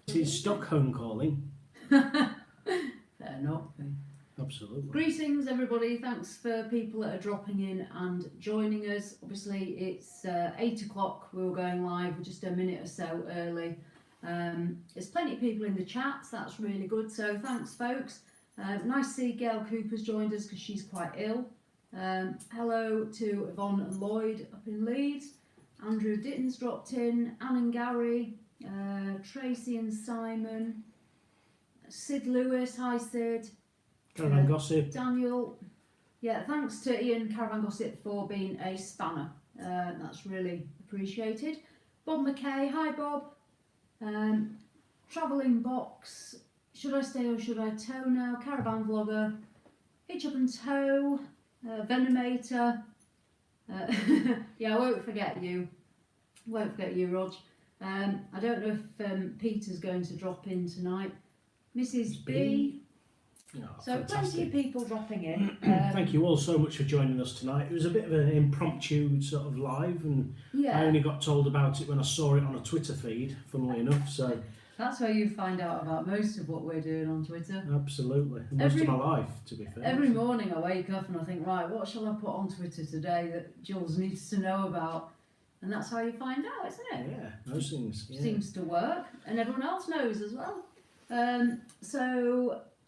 It is Stockholm calling. Fair enough. Absolutely. Greetings, everybody. Thanks for people that are dropping in and joining us. Obviously, it's 8 o'clock. We were going live. We're just a minute or so early. There's plenty of people in the chat, so that's really good. So thanks, folks. Nice to see Gail Cooper's joined us because she's quite ill. Hello to Yvonne and Lloyd up in Leeds. Andrew Ditton's dropped in. Anne and Gary. Tracy and Simon. Sid Lewis. Hi, Sid. Caravan Gossip. Daniel. Yeah, thanks to Ian Caravan Gossip for being a spanner. That's really appreciated. Bob McKay. Hi, Bob. Travelling Box. Should I stay or should I tow now? Caravan Vlogger. Hitch Up and Tow. Venomator. Yeah, I won't forget you. Won't forget you, Rog. I don't know if Peter's going to drop in tonight. Mrs. B. Oh, So fantastic. plenty of people dropping in. Thank you all so much for joining us tonight. It was a bit of an impromptu sort of live, and Yeah. I only got told about it when I saw it on a Twitter feed, funnily enough. So That's where you find out about most of what we're doing on Twitter. absolutely, most of my life, to be fair. Every morning I wake up and I think, right, what shall I put on Twitter today that Jules needs to know about? And that's how you find out, isn't it? Yeah, those things. Yeah. Seems to work, and everyone else knows as well.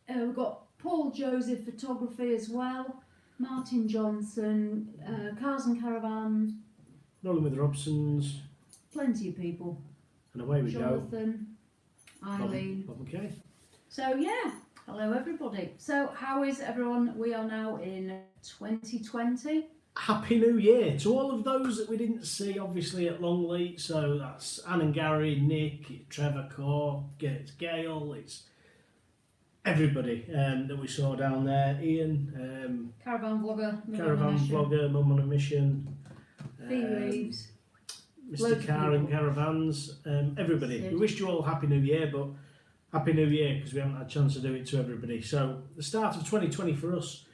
We've got Paul Joseph Photography as well, Martin Johnson, Cars and Caravans, Rolling with the Robsons, plenty of people. and away we go. Jonathan, Eileen. Bob McKay. So yeah, hello everybody. So how is everyone? We are now in 2020. Happy New Year to all of those that we didn't see, obviously, at Longley. So that's Anne and Gary, Nick, Trevor Core, it's Gail, it's everybody that we saw down there. Ian, Caravan Vlogger, Caravan Vlogger, Mum on a Mission, Fee Reeves, loads Mr. of Car and people. Caravans, everybody. Sid. We wished you all Happy New Year, but Happy New Year because we haven't had a chance to do it to everybody. So the start of 2020 for us.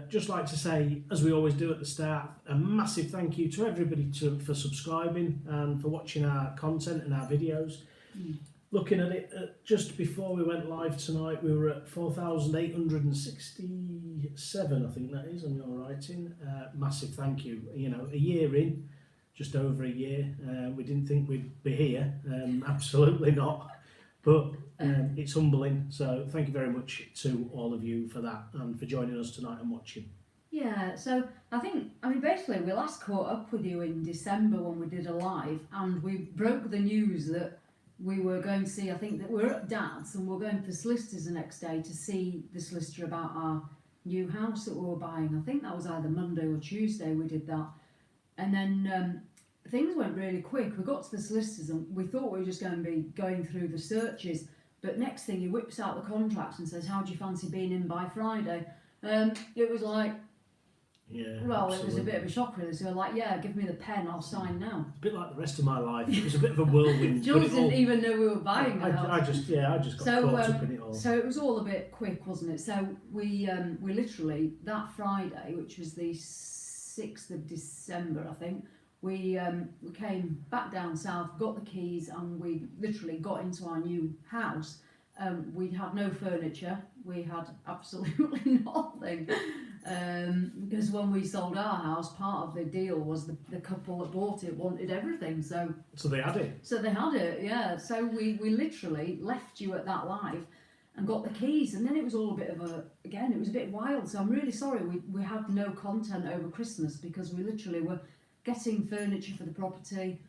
Just like to say, as we always do at the start, a massive thank you to everybody for subscribing and for watching our content and our videos. Looking at it, just before we went live tonight, we were at 4,867, I think that is, on your writing. Massive thank you. You know, a year in, just over a year, we didn't think we'd be here. Absolutely not. But it's humbling, so thank you very much to all of you for that and for joining us tonight and watching. Yeah, so I mean, basically we last caught up with you in December when we did a live, and we broke the news that we were going to see, I think that we're at Dad's and we're going for solicitors the next day to see the solicitor about our new house that we were buying. I think that was either Monday or Tuesday we did that. And then things went really quick. We got to the solicitors and we thought we were just going to be going through the searches, but next thing he whips out the contract and says, how do you fancy being in by Friday? It was like, Yeah, well, absolutely. it was a bit of a shock really. So we're like, yeah, give me the pen, I'll sign now. A bit like the rest of my life. It was a bit of a whirlwind. Jules but it all- didn't even know we were buying a house. I just got caught up in it all. So it was all a bit quick, wasn't it? So we literally, that Friday, which was the 6th of December, I think, we came back down south, got the keys, and we literally got into our new house. We had no furniture, we had absolutely nothing. Because when we sold our house, part of the deal was the couple that bought it wanted everything. So they had it. So they had it, yeah. So we literally left you at that live and got the keys, and then it was all a bit of it was a bit wild. So I'm really sorry we had no content over Christmas because we literally were getting furniture for the property,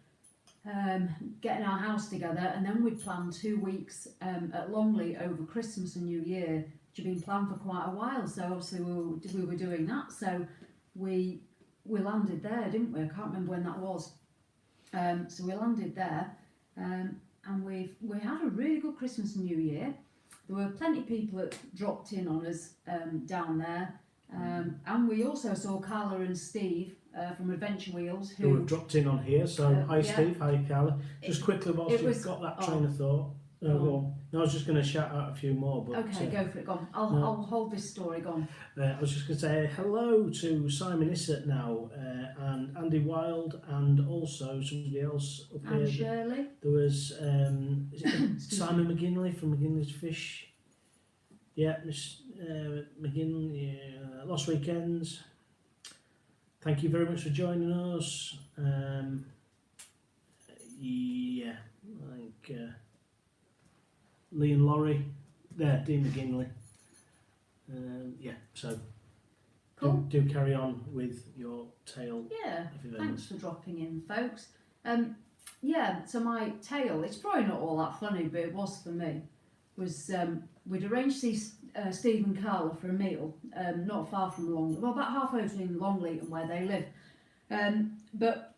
getting our house together, and then we'd planned 2 weeks at Longley over Christmas and New Year, which had been planned for quite a while. So obviously we were doing that. So we landed there, didn't we? I can't remember when that was. So we landed there, and we had a really good Christmas and New Year. There were plenty of people that dropped in on us down there, and we also saw Carla and Steve from Adventure Wheels who have dropped in on here. So hi yeah. Steve, hi Carla. Just quickly whilst you've got that train of thought, Go on. No, I was just going to shout out a few more. But, Okay, go for it. Go on. I'll hold this story. Go on. I was just going to say hello to Simon Issett now, and Andy Wild, and also somebody else up And here. Shirley. There was is it Simon McGinley from McGinley's Fish. Yeah, Miss McGinley. Lost Weekends. Thank you very much for joining us. Yeah, I think Lee and Laurie. There, Dean McGinley. Yeah, so Cool. do carry on with your tale. Yeah, of events. thanks for dropping in, folks. Yeah, so my tale, it's probably not all that funny, but it was for me, was we'd arranged to see Steve and Carla for a meal, not far from about halfway between Longleat and where they live. But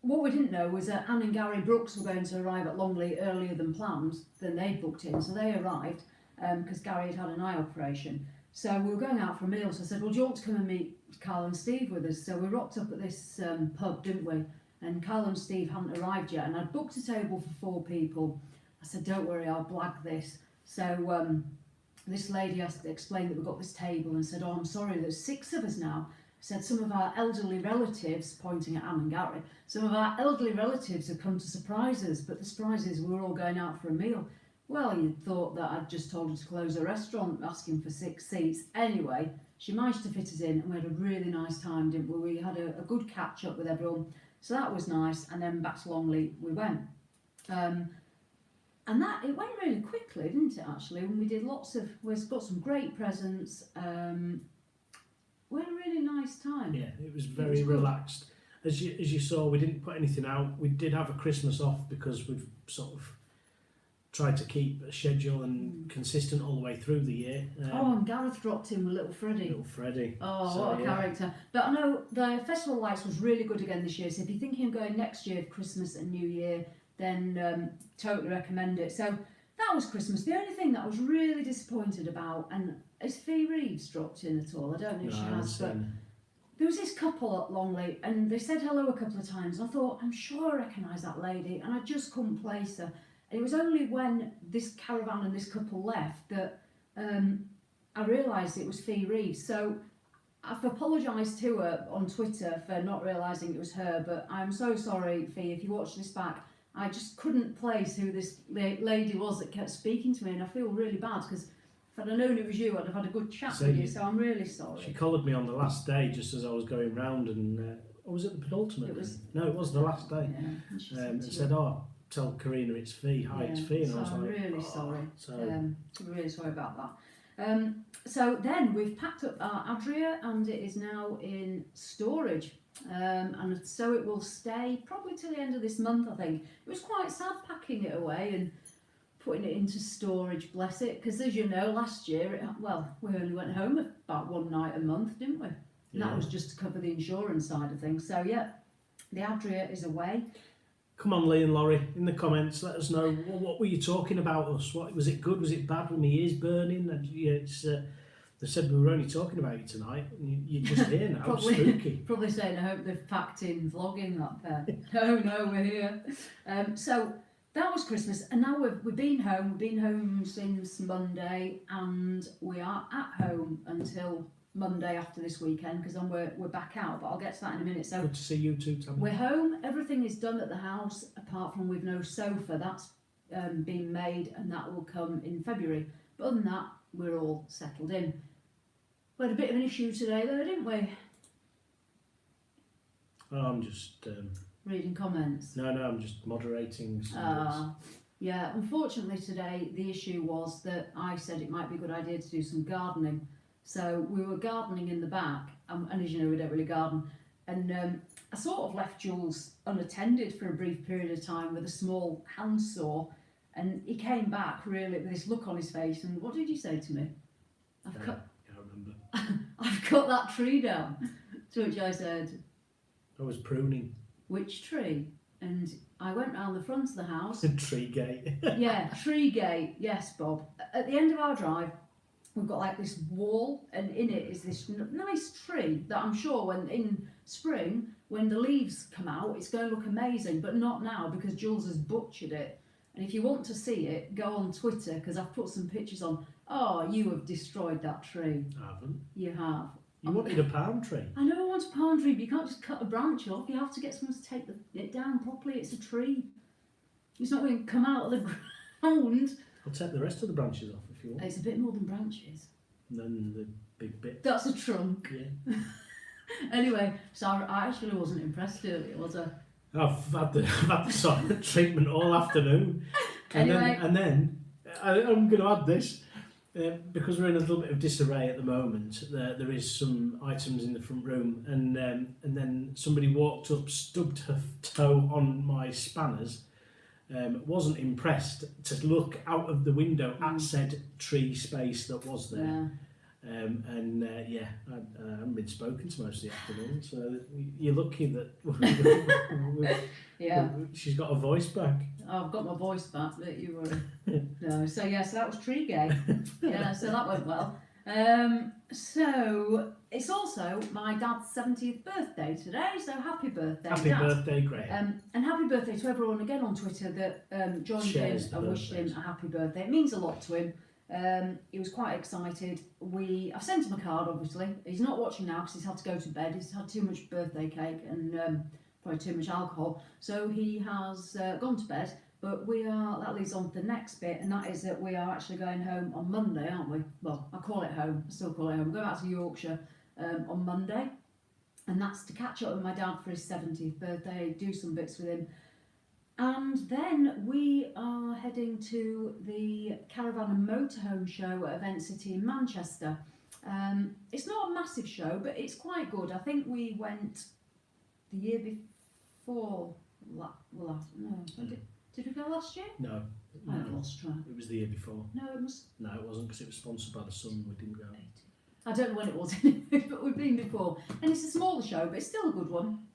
what we didn't know was that Anne and Gary Brooks were going to arrive at Longleat earlier than they'd booked in, so they arrived because Gary had an eye operation. So we were going out for a meal, so I said, well, do you want to come and meet Carl and Steve with us? So we rocked up at this pub, didn't we? And Carl and Steve hadn't arrived yet, and I'd booked a table for 4 people. I said, don't worry, I'll blag this. So this lady explained that we've got this table and said, oh, I'm sorry, there's 6 of us now. I said, some of our elderly relatives, pointing at Anne and Gary, some of our elderly relatives have come to surprise us, but the surprise is we were all going out for a meal. Well, you'd thought that I'd just told her to close a restaurant, asking for 6 seats. Anyway, she managed to fit us in, and we had a really nice time, didn't we? We had a good catch up with everyone, so that was nice. And then back to Longleat we went, and it went really quickly, didn't it? Actually, when we did we've got some great presents. We had a really nice time. Yeah, it was very relaxed. As you saw, we didn't put anything out. We did have a Christmas off because we've sort of tried to keep a schedule and consistent all the way through the year. And Gareth dropped in with little Freddie. Little Freddie. Oh, So, what a character. But I know the Festival Lights was really good again this year, so if you're thinking of going next year for Christmas and New Year, then totally recommend it. So that was Christmas. The only thing that I was really disappointed about, and has Fee Reeves dropped in at all? I don't know if she has, but there was this couple at Longleat, and they said hello a couple of times. I thought, I'm sure I recognise that lady, and I just couldn't place her. And it was only when this caravan and this couple left that I realised it was Fee Reeves. So I've apologised to her on Twitter for not realising it was her, but I'm so sorry, Fee, if you watch this back. I just couldn't place who this lady was that kept speaking to me, and I feel really bad because if I'd have known it was you, I'd have had a good chat with you, so I'm really sorry. She collared me on the last day just as I was going round, and was it the penultimate? No, it was the last day. Yeah, and said, oh, tell Karina it's Fee. Hi, it's Fee. And so I was I'm like, really sorry. So I'm really sorry about that. So then we've packed up our Adria, and it is now in storage. And so it will stay probably till the end of this month, I think. It was quite sad packing it away and putting it into storage, bless it, because as you know, last year, we only went home about 1 night a month, didn't we? And that was just to cover the insurance side of things. So yeah, the Adria is away. Come on, Lee and Laurie, in the comments, let us know what were you talking about us? What was it good? Was it bad? Were my ears burning? And, they said we were only talking about you tonight. You're just here now. Spooky. Probably saying, I hope they've packed in vlogging that pair. No, we're here. So that was Christmas, and now we've been home. We've been home since Monday, and we are at home until Monday after this weekend, because then we're back out. But I'll get to that in a minute. So good to see you too, Tammy. We're home. Everything is done at the house, apart from we've no sofa. That's been made, and that will come in February. But other than that, we're all settled in. We had a bit of an issue today, though, didn't we? Oh, I'm just reading comments. No, I'm just moderating. Yeah. Unfortunately, today the issue was that I said it might be a good idea to do some gardening. So we were gardening in the back, and as you know, we don't really garden. And I sort of left Jules unattended for a brief period of time with a small handsaw, and he came back really with this look on his face. And what did you say to me? I can't remember. I've cut that tree down. To which I said, I was pruning. Which tree? And I went round the front of the house. Tree gate. Yeah, tree gate. Yes, Bob. At the end of our drive, we've got like this wall, and in it is this nice tree that I'm sure when in spring, when the leaves come out, it's going to look amazing, but not now because Jules has butchered it. And if you want to see it, go on Twitter because I've put some pictures on. Oh, you have destroyed that tree. I haven't. You have. You wanted a palm tree. I know I want a palm tree, but you can't just cut a branch off. You have to get someone to take it down properly. It's a tree. It's not going to come out of the ground. I'll take the rest of the branches off if you want. It's a bit more than branches. And then the big bit. That's a trunk. Yeah. Anyway, so I actually wasn't impressed earlier, was I? I've had the silent treatment all afternoon. And Anyway. then I'm going to add this. Because we're in a little bit of disarray at the moment, there is some items in the front room, and then somebody walked up, stubbed her toe on my spanners, wasn't impressed to look out of the window at said tree space that was there. Yeah. I haven't been spoken to most of the afternoon, so you're lucky that Yeah. she's got her voice back. I've got my voice back, but you were. No, so yeah, so that was tree gay. Yeah, so that went well. So it's also my dad's 70th birthday today, so happy birthday, Happy Dad. birthday, Graham. And happy birthday to everyone again on Twitter that joined in Shares the and wished him birthdays. a happy birthday. It means a lot to him. He was quite excited. I've sent him a card, obviously. He's not watching now because he's had to go to bed. He's had too much birthday cake and probably too much alcohol. So he has gone to bed. But that leads on to the next bit, and that is that we are actually going home on Monday, aren't we? Well, I call it home. I still call it home. We're going back to Yorkshire on Monday. And that's to catch up with my dad for his 70th birthday, do some bits with him. And then we are heading to the Caravan and Motorhome show at Event City in Manchester. It's not a massive show, but it's quite good. I think we went the year before. Did we go last year? No. I've lost track. It was the year before. No, it was. No, it wasn't because it was sponsored by the Sun. We didn't go. I don't know when it was anyway, but we've been before. And it's a smaller show, but it's still a good one.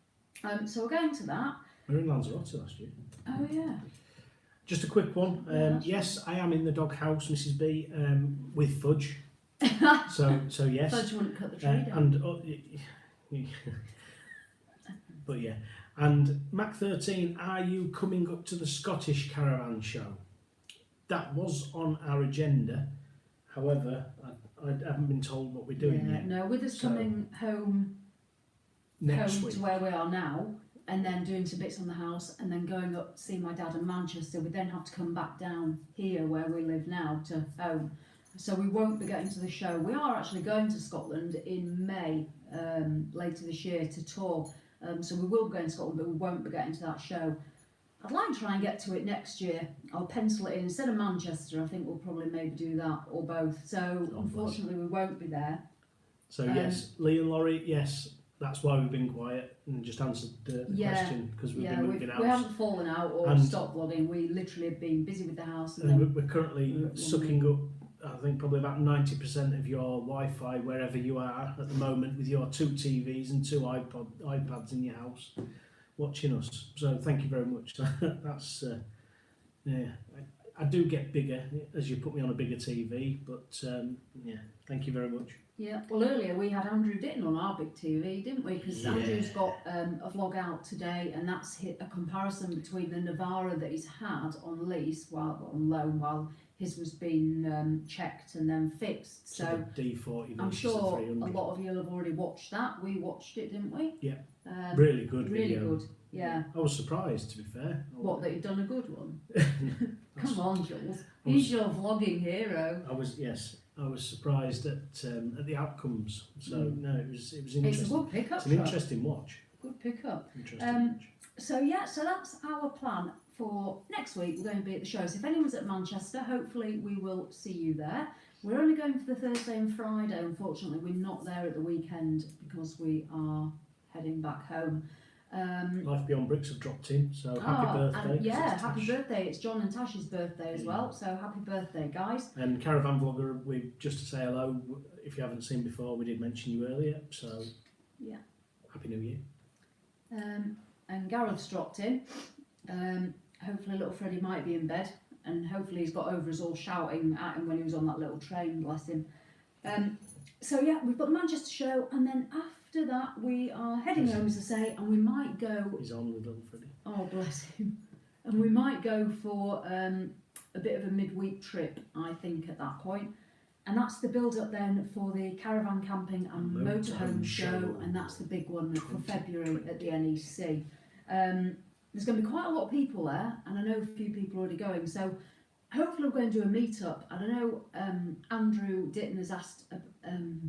So we're going to that. We were in Lanzarote last year. Oh, yeah. Just a quick one. Yes, I am in the doghouse, Mrs. B, with Fudge. So yes. Fudge wouldn't cut the tree down. But yeah. And Mac 13, are you coming up to the Scottish Caravan show? That was on our agenda. However, I haven't been told what we're doing yet. No, with us coming home next home week to where we are now, and then doing some bits on the house, and then going up to see my dad in Manchester, we then have to come back down here where we live now to home. So we won't be getting to the show. We are actually going to Scotland in May later this year to tour. So we will be going to Scotland, but we won't be getting to that show. I'd like to try and get to it next year. I'll pencil it in. Instead of Manchester, I think we'll probably maybe do that, or both. So unfortunately we won't be there. So yes, Lee and Laurie, yes, that's why we've been quiet and just answered the question, because we've been moving out. We haven't fallen out or stopped vlogging. We literally have been busy with the house. And we're currently sucking up, I think, probably about 90% of your Wi-Fi wherever you are at the moment, with your 2 TVs and 2 iPads in your house watching us. So thank you very much. That's I do get bigger as you put me on a bigger TV, but thank you very much. Yeah, well, earlier we had Andrew Ditton on our big TV, didn't we? Because Andrew's got a vlog out today, and that's a comparison between the Navara that he's had on lease, on loan, while his was being checked and then fixed. So the D40 I'm sure the a lot of you have already watched that. We watched it, didn't we? Yeah. Really good Really video. good, yeah. I was surprised, to be fair. What, that you've done a good one? Come on, Jules. He's your vlogging hero. I was surprised at the outcomes. So no, it was interesting. It's a good pickup. It's an interesting watch. Good pickup. Interesting watch. So that's our plan for next week. We're going to be at the show. So if anyone's at Manchester, hopefully we will see you there. We're only going for the Thursday and Friday. Unfortunately, we're not there at the weekend because we are heading back home. Life Beyond Bricks have dropped in, so happy birthday. Happy birthday. It's John and Tash's birthday as well, so happy birthday, guys. And Caravan Vlogger, just to say hello, if you haven't seen before, we did mention you earlier, so yeah. Happy New Year. And Gareth's dropped in. Hopefully little Freddie might be in bed, and hopefully he's got over us all shouting at him when he was on that little train, bless him. So yeah, we've got the Manchester show, and then after that we are heading home, as I say, and we might go. He's on with little Freddie. Oh, bless him. and we might go for a bit of a midweek trip, I think, at that point. And that's the build up then for the Caravan Camping and Motorhome show, and that's the big one for February at the NEC. There's going to be quite a lot of people there, and I know a few people already going, so hopefully we're going to do a meet-up. And I know Andrew Ditton has asked,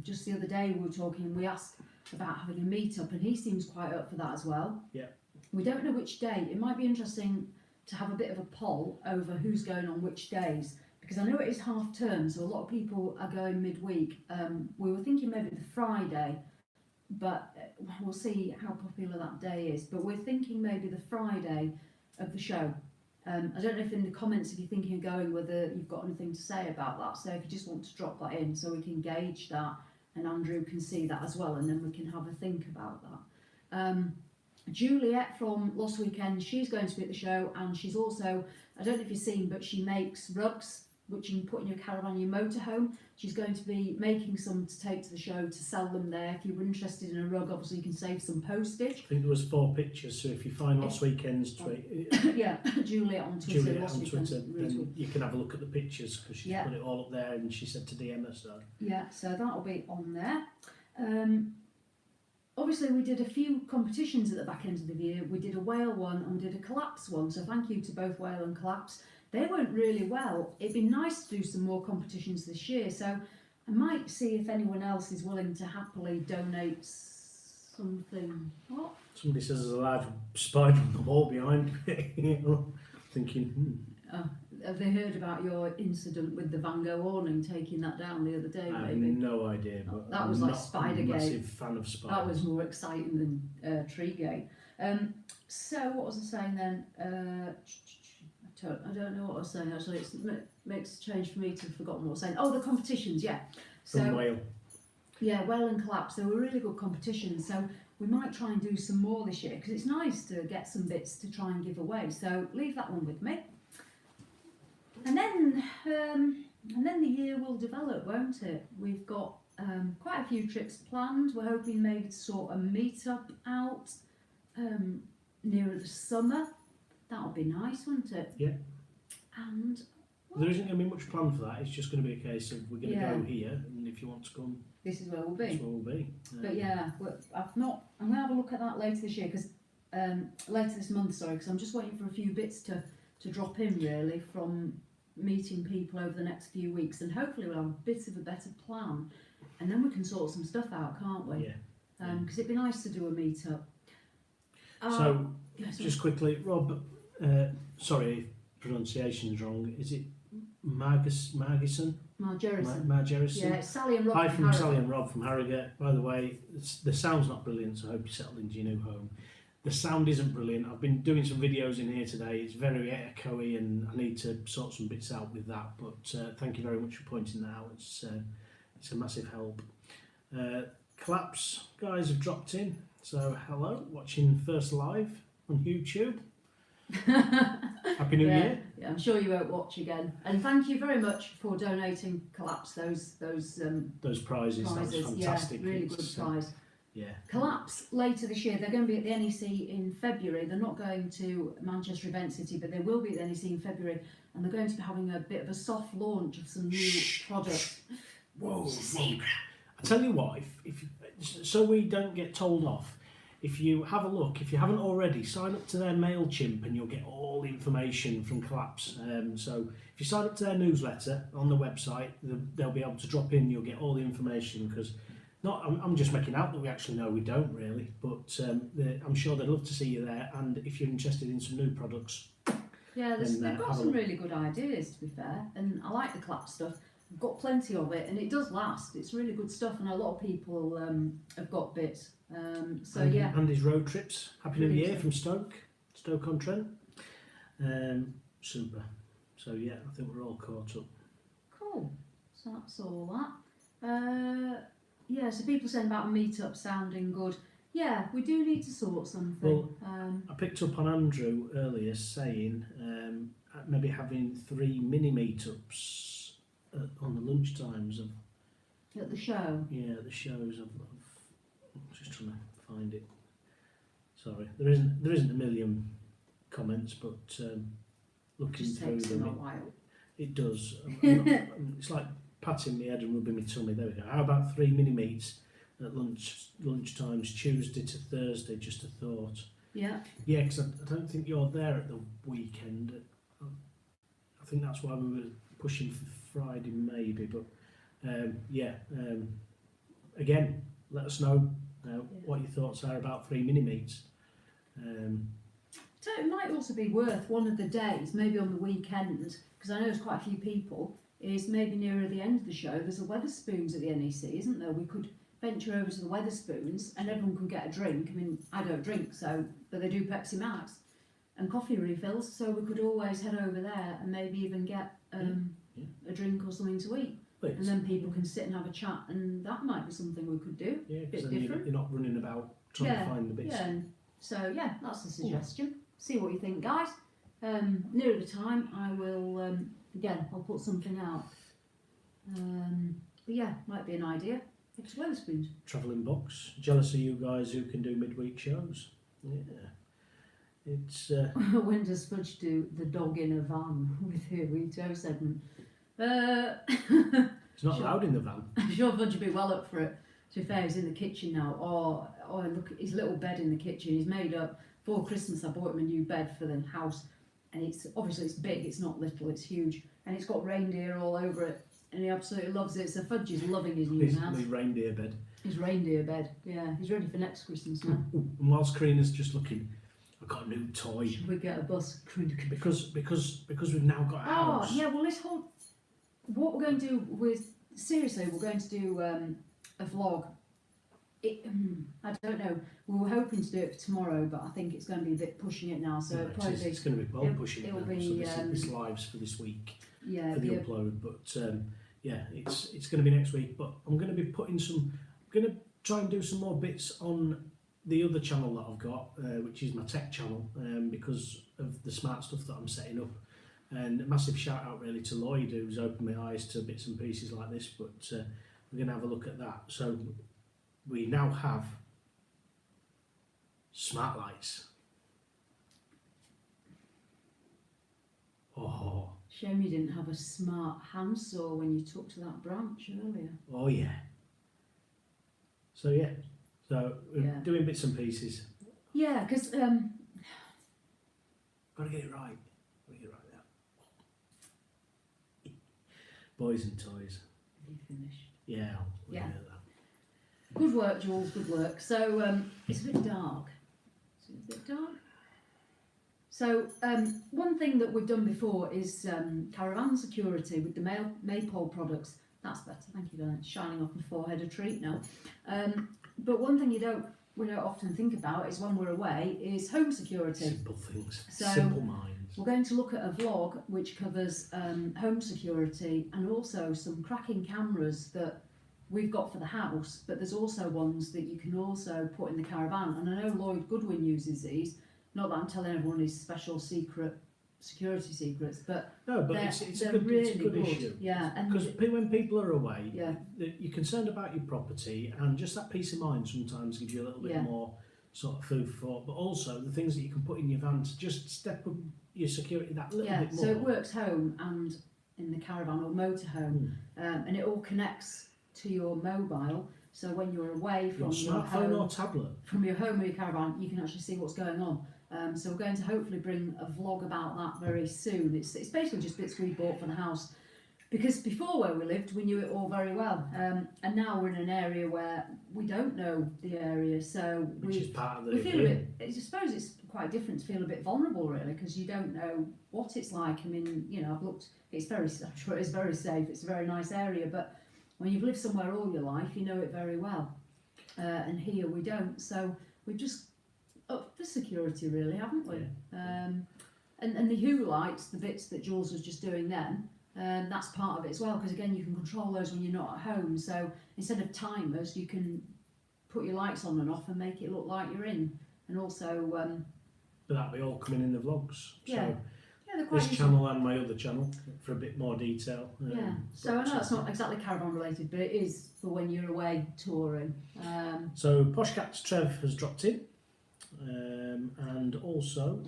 just the other day we were talking, we asked about having a meet-up, and he seems quite up for that as well. Yeah. We don't know which day. It might be interesting to have a bit of a poll over who's going on which days, because I know it is half term, so a lot of people are going midweek. We were thinking maybe the Friday, but we'll see how popular that day is. But we're thinking maybe the Friday of the show. I don't know if in the comments, if you're thinking of going, whether you've got anything to say about that. So if you just want to drop that in so we can gauge that, and Andrew can see that as well, and then we can have a think about that. Juliet from Lost Weekend, she's going to be at the show, and she's also, I don't know if you've seen, but she makes rugs which you can put in your caravan, your motorhome. She's going to be making some to take to the show to sell them there. If you were interested in a rug, obviously you can save some postage. I think there was 4 pictures, so if you find Lost Weekend's tweet, yeah, Juliet on Twitter, Juliet Lost on Weekend, Twitter, then you can have a look at the pictures, because she's put it all up there, and she said to DM us. So yeah, so that'll be on there. Obviously we did a few competitions at the back end of the year. We did a whale one and we did a collapse one, so thank you to both whale and collapse. They went really well. It'd be nice to do some more competitions this year, so I might see if anyone else is willing to happily donate something. What? somebody says there's a large spider on the wall behind me. Thinking, Have they heard about your incident with the Van Gogh awning, taking that down the other day? I have maybe? no idea, but That I'm was like not Spidergate. a massive fan of spiders. That was more exciting than Treegate. So what was I saying then? I don't know what I was saying actually. It makes a change for me to have forgotten what I was saying. Oh, the competitions, yeah. From Whale. Yeah, Whale and Collapse. They were really good competitions. So we might try and do some more this year, because it's nice to get some bits to try and give away. So leave that one with me. And then the year will develop, won't it? We've got quite a few trips planned. We're hoping maybe to sort a meet-up out nearer the summer. That'll be nice, won't it? Yeah. And there isn't going to be much plan for that. It's just going to be a case of we're going to go here, and if you want to come, this is where we'll be. That's where we'll be. But yeah, I'm going to have a look at that later this year, because later this month, sorry, because I'm just waiting for a few bits to drop in really from meeting people over the next few weeks, and hopefully we'll have a bit of a better plan, and then we can sort some stuff out, can't we? Yeah. Because it'd be nice to do a meet-up. So, just quickly, Rob, sorry if pronunciation's wrong, is it Margerison? Margerison. Yeah, it's Sally and Rob. Hi from Sally and Rob from Harrogate. By the way, the sound's not brilliant, so I hope you settle into your new home. The sound isn't brilliant. I've been doing some videos in here today. It's very echoey, and I need to sort some bits out with that. But thank you very much for pointing that out. It's a massive help. Collapse guys have dropped in. So hello, watching first live on YouTube. Happy New Year. Yeah, I'm sure you won't watch again. And thank you very much for donating Collapse those prizes. That was fantastic. Yeah, really good prize. Yeah. Collapse later this year. They're going to be at the NEC in February. They're not going to Manchester Event City, but they will be at the NEC in February, and they're going to be having a bit of a soft launch of some new products. Whoa! Zebra. I tell you what, if so we don't get told off. If you have a look, if you haven't already, sign up to their MailChimp and you'll get all the information from Collapse. So if you sign up to their newsletter on the website, they'll be able to drop in. You'll get all the information, because I'm just making out that we actually know, we don't really, but I'm sure they'd love to see you there. And if you're interested in some new products, yeah, they've got some really good ideas, to be fair, and I like the Collapse stuff. I've got plenty of it, and it does last. It's really good stuff, and a lot of people have got bits. And his road trips. Happy New Year from Stoke-on-Trent. Super. So yeah, I think we're all caught up. Cool. So that's all that. Yeah, so people saying about a meet-up sounding good. Yeah, we do need to sort something. Well, I picked up on Andrew earlier saying maybe having 3 mini meetups on the lunch times of at the show. Yeah, the shows of I'm just trying to find it. Sorry, there isn't a million comments, but looking Just through takes them a them, while. it does. It's like patting my head and rubbing my tummy. There we go. How about 3 mini meets at lunchtimes, Tuesday to Thursday? Just a thought. Yeah. Yeah, because I don't think you're there at the weekend. I think that's why we were pushing for Friday, maybe. But again, let us know what your thoughts are about 3 mini meets. So it might also be worth one of the days, maybe on the weekend, because I know there's quite a few people, is maybe nearer the end of the show, there's a Weatherspoons at the NEC, isn't there? We could venture over to the Weatherspoons and everyone can get a drink. I mean, I don't drink, but they do Pepsi Max and coffee refills, so we could always head over there and maybe even get a drink or something to eat. Please. And then people can sit and have a chat, and that might be something we could do. Yeah, bit because then different. you're not running about trying to find the bits. Yeah, so yeah, that's a suggestion. See what you think, guys. Nearer the time, I will, again, I'll put something out. But yeah, might be an idea. It's Weatherspoons. Travelling box. Jealous of you guys who can do midweek shows. Yeah. It's When does Fudge do the dog in a van with her veto segment? it's not allowed in the van. I'm sure Fudge would be well up for it. To be fair, he's in the kitchen now. Oh, look at his little bed in the kitchen. He's made up. For Christmas, I bought him a new bed for the house, and it's big. It's not little. It's huge, and it's got reindeer all over it, and he absolutely loves it. So Fudge is loving his new house. His reindeer bed. His reindeer bed. Yeah, he's ready for next Christmas now. And whilst Karina's just looking, I've got a new toy. Should we get a bus? Because we've now got a house. Oh yeah. Well, what we're going to do with seriously, we're going to do a vlog. I don't know. We were hoping to do it for tomorrow, but I think it's going to be a bit pushing it now. So No, it's going to be well pushing it now. So this live's for this week for the upload. But it's going to be next week. But I'm going to be I'm going to try and do some more bits on the other channel that I've got, which is my tech channel, because of the smart stuff that I'm setting up. And a massive shout out really to Lloyd, who's opened my eyes to bits and pieces like this. But we're going to have a look at that. So we now have smart lights. Oh. Shame you didn't have a smart handsaw when you took to that branch earlier. Oh yeah. So we're doing bits and pieces. Yeah, because Got to get it right. Now. Boys and toys. You finished. Yeah. Yeah. Get that. Good work, Jules. Good work. So it's a bit dark. So one thing that we've done before is Caravan security with the Maypole products. That's better. Thank you, darling. It's shining off my forehead, a treat now. But one thing we don't often think about is when we're away is home security. Simple things. So simple minds. We're going to look at a vlog which covers home security and also some cracking cameras that we've got for the house, but there's also ones that you can also put in the caravan. And I know Lloyd Goodwin uses these. Not that I'm telling everyone his special secret security secrets, but no, but it's a good issue. Yeah, because when people are away, yeah, you're concerned about your property, and just that peace of mind sometimes gives you a little bit more sort of food for thought. But also the things that you can put in your van to just step up your security that little bit more. So it works home and in the caravan or motorhome, and it all connects to your mobile. So when you're away from your smartphone or tablet, from your home or your caravan, you can actually see what's going on. So we're going to hopefully bring a vlog about that very soon. It's basically just bits we bought for the house, because before where we lived we knew it all very well, and now we're in an area where we don't know the area, so which is part of the we feel a bit, I suppose it's quite different to feel a bit vulnerable really, because you don't know what it's like. I mean, you know, I've looked, I'm sure it's very safe, it's a very nice area, but when you've lived somewhere all your life you know it very well, and here we don't, so we've just up the security really, haven't we? Yeah. And the hue lights, the bits that Jules was just doing then, that's part of it as well, because again you can control those when you're not at home, so instead of timers you can put your lights on and off and make it look like you're in. And also but that'll be all coming in the vlogs, so they're quite this channel and my other channel for a bit more detail. So I know it's not exactly caravan related, but it is for when you're away touring. So Poshcats Trev has dropped in, and also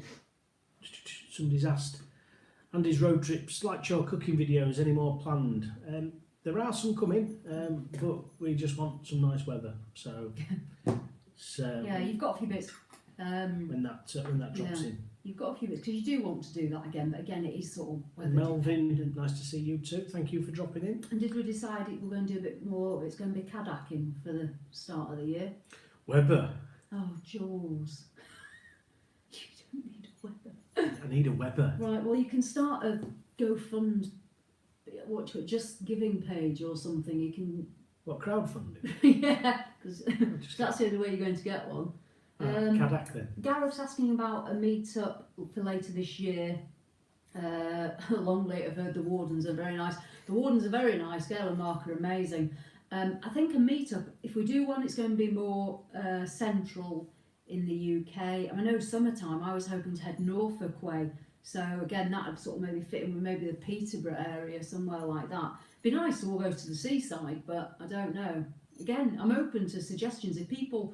somebody's asked, Andy's road trips, like your cooking videos, any more planned? There are some coming, but we just want some nice weather. So Yeah, you've got a few bits. when that drops in. You've got a few bits because you do want to do that again, but again, it is sort of weather Melvin, dependent. nice to see you too. Thank you for dropping in. And did we decide we're going to do a bit more? It's going to be kayaking for the start of the year. Weber. Oh, Jules, you don't need a Weber. I need a Weber. Right. Well, you can start a GoFund, just giving page or something. You can. What, crowdfunding? Yeah, because that's the only way you're going to get one. Kadak then. Gareth's asking about a meet-up for later this year. Long late, I've heard the Wardens are very nice. The Wardens are very nice. Gail and Mark are amazing. I think a meet-up, if we do one, it's going to be more central in the UK. I know summertime, I was hoping to head Norfolk way. So again, that would sort of maybe fit in with maybe the Peterborough area, somewhere like that. Be nice to all go to the seaside, but I don't know. Again, I'm open to suggestions. If people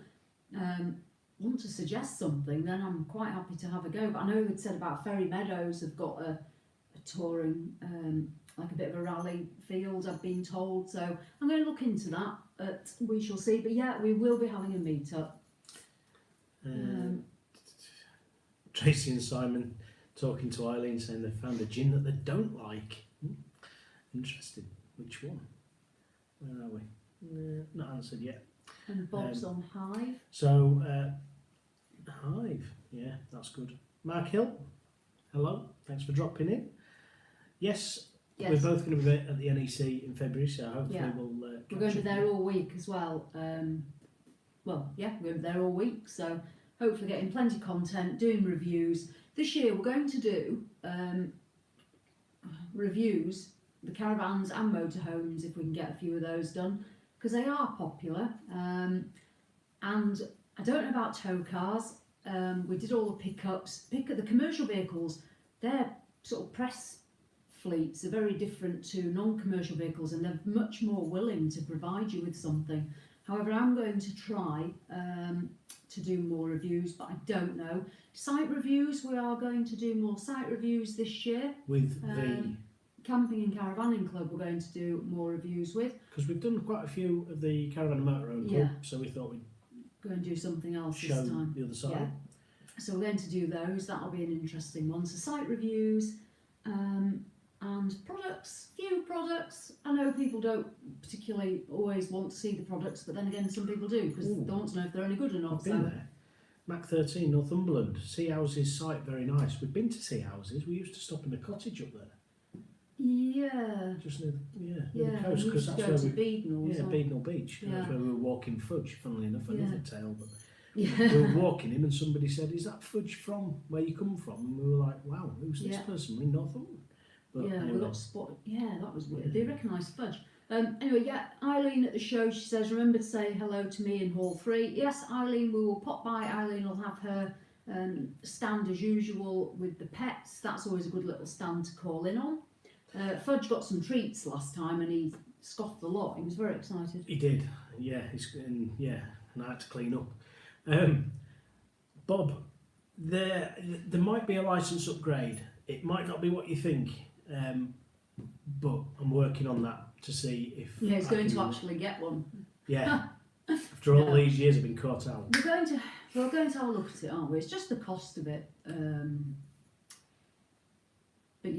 want to suggest something, then I'm quite happy to have a go. But I know they'd said about Ferry Meadows have got a touring, like a bit of a rally field, I've been told. So I'm going to look into that, but we shall see. But yeah, we will be having a meet-up. Tracy and Simon talking to Eileen saying they found a gin that they don't like. Interesting. Which one? Where are we? Not answered yet. And Bob's on Hive. So, Hive, yeah, that's good. Mark Hill, hello, thanks for dropping in. Yes, we're both going to be at the NEC in February, so hopefully we'll. We're going to be there all week as well. We're going to be there all week, so hopefully getting plenty of content, doing reviews. This year we're going to do reviews, the caravans and motorhomes, if we can get a few of those done, because they are popular. And I don't know about tow cars. We did all the pickups. The commercial vehicles, their sort of press fleets are very different to non-commercial vehicles, and they're much more willing to provide you with something. However, I'm going to try to do more reviews, but I don't know. Site reviews, we are going to do more site reviews this year. With the Camping and Caravanning Club, we're going to do more reviews with. Because we've done quite a few of the Caravan and Motorhome Club, so we thought we'd go and do something else show this time. The other side. Yeah. So we're going to do those. That'll be an interesting one. So site reviews and products, few products. I know people don't particularly always want to see the products, but then again, some people do because they want to know if they're any good or not. I've been there. Mac 13, Northumberland. Sea Houses site, very nice. We've been to Sea Houses. We used to stop in a cottage up there. Yeah. Just near the coast, we because used to that's go where to we. Beadnell. Yeah, Beadnell Beach. Yeah. That's where we were walking fudge. Funnily enough, another tale, but. Yeah. We were walking in and somebody said, "Is that fudge from where you come from?" And we were like, "Wow, who's this person?" We're in Northumberland. But anyway. We got spotted. Yeah, that was weird. They recognised fudge. Anyway, Eileen at the show, she says, remember to say hello to me in Hall 3. Yes, Eileen, we will pop by. Eileen will have her stand as usual with the pets. That's always a good little stand to call in on. Fudge got some treats last time and he scoffed a lot. He was very excited. He did, yeah. And I had to clean up. Bob, there might be a licence upgrade. It might not be what you think, but I'm working on that to see if. Yeah, he's going to actually get one. Yeah. After all these years, I've been caught out. We're going to have a look at it, aren't we? It's just the cost of it. But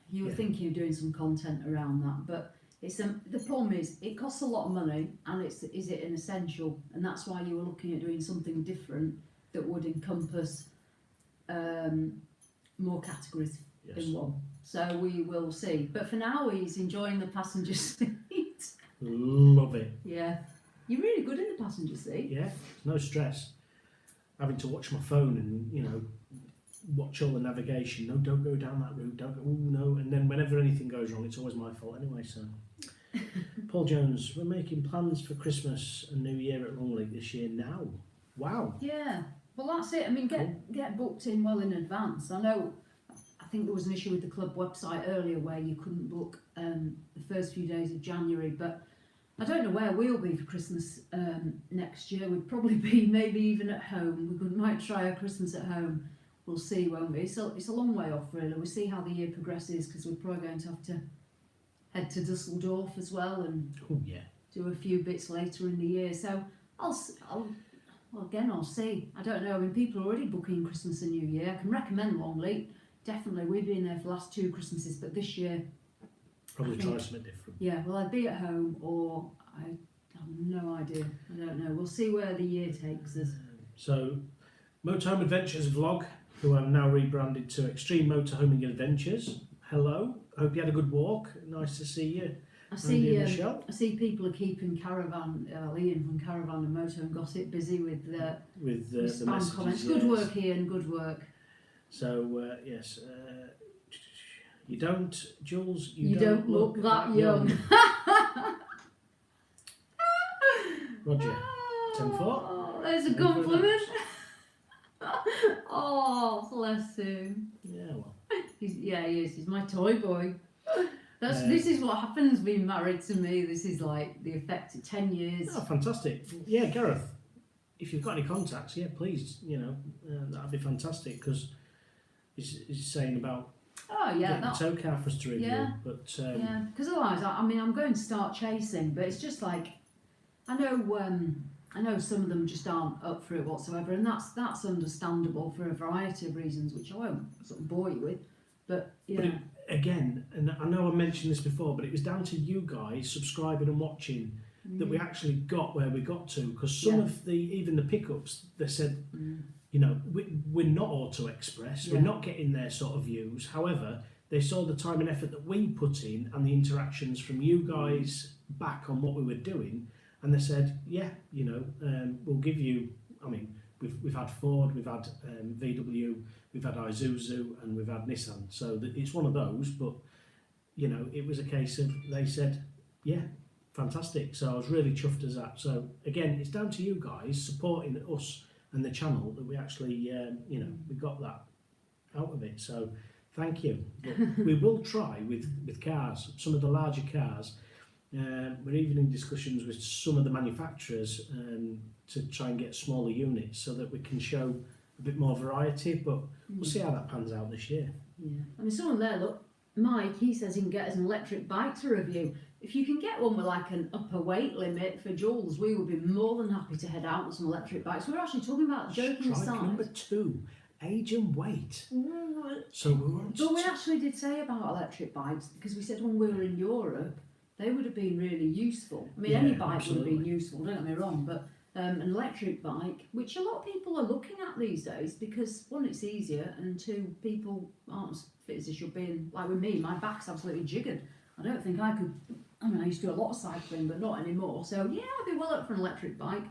you were thinking of doing some content around that, but. The problem is it costs a lot of money, and is it an essential? And that's why you were looking at doing something different that would encompass more categories in one. So we will see. But for now, he's enjoying the passenger seat. Love it. Yeah, you're really good in the passenger seat. Yeah, no stress. Having to watch my phone and watch all the navigation. No, don't go down that route. Don't go. Oh no! And then whenever anything goes wrong, it's always my fault anyway. So. Paul Jones, we're making plans for Christmas and New Year at Longleat this year now. Wow. Yeah, well that's it. I mean, get booked in well in advance. I think there was an issue with the club website earlier where you couldn't book the first few days of January, but I don't know where we'll be for Christmas next year. We'd probably be maybe even at home. We might try a Christmas at home. we'll see, won't we? So it's a long way off, really. We'll see how the year progresses, because we're probably going to have to head to Dusseldorf as well and do a few bits later in the year. So I'll see. I don't know. I mean, people are already booking Christmas and New Year. I can recommend Longleat. Definitely, we've been there for the last 2 Christmases, but this year probably try something different. Yeah, well, I'd be at home, or I have no idea. I don't know. We'll see where the year takes us. So, Motorhome Adventures Vlog, who I've now rebranded to Extreme Motorhoming Adventures. Hello. Hope you had a good walk. Nice to see you. I see people are keeping Caravan, Ian from Caravan and Motorhome Gossip busy with the spam messages, comments. Good work, Ian. Good work. So yes, you don't, Jules. You don't look that young. Roger. 10-4. Oh, there's a compliment. Oh, bless him. Yeah, well. He is. He's my toy boy. This is what happens being married to me. This is like the effect of 10 years. Oh, fantastic. Yeah, Gareth, if you've got any contacts, please, that'd be fantastic, because he's saying about getting a tow car for us to review. Yeah, but because otherwise, I'm going to start chasing, but it's just like, I know some of them just aren't up for it whatsoever, and that's understandable for a variety of reasons, which I won't sort of bore you with. But again, and I know I mentioned this before, but it was down to you guys subscribing and watching that we actually got where we got to, because some of even the pickups, they said, we're not Auto Express, we're not getting their sort of views. However, they saw the time and effort that we put in and the interactions from you guys back on what we were doing, and they said, we'll give you. I mean, we've had Ford, we've had VW, we've had Isuzu, and we've had Nissan. So it's one of those, but it was a case of they said, fantastic. So I was really chuffed as that. So again, it's down to you guys supporting us and the channel that we actually, we got that out of it. So thank you. But we will try with cars, some of the larger cars. We're even in discussions with some of the manufacturers to try and get smaller units so that we can show a bit more variety, but we'll see how that pans out this year. Yeah, I mean, someone there, look, Mike, he says he can get us an electric bike to review. If you can get one with like an upper weight limit for Jules, we would be more than happy to head out on some electric bikes. We're actually talking about joking aside. Strike number 2, age and weight. So we won't. But we actually did say about electric bikes, because we said when we were in Europe, they would have been really useful. I mean, any bike would have been useful, don't get me wrong, but an electric bike, which a lot of people are looking at these days, because 1, it's easier, and 2, people aren't as fit as they should be. And like with me, my back's absolutely jiggered. I don't think I could. I mean, I used to do a lot of cycling, but not anymore. So yeah, I'd be well up for an electric bike.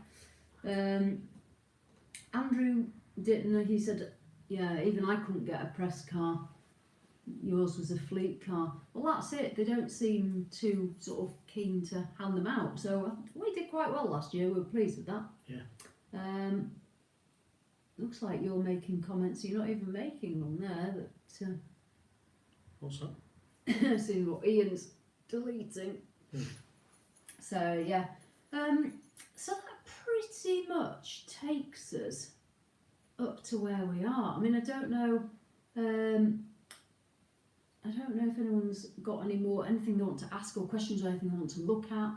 Andrew didn't. He said, even I couldn't get a press car. Yours was a fleet car. Well, that's it. They don't seem too sort of keen to hand them out. So we did quite well last year. We were pleased with that. Yeah. Looks like you're making comments. You're not even making them there. That. What's that? See what Ian's deleting. So yeah. So that pretty much takes us up to where we are. I mean, I don't know. I don't know if anyone's got anything they want to ask or questions or anything they want to look at.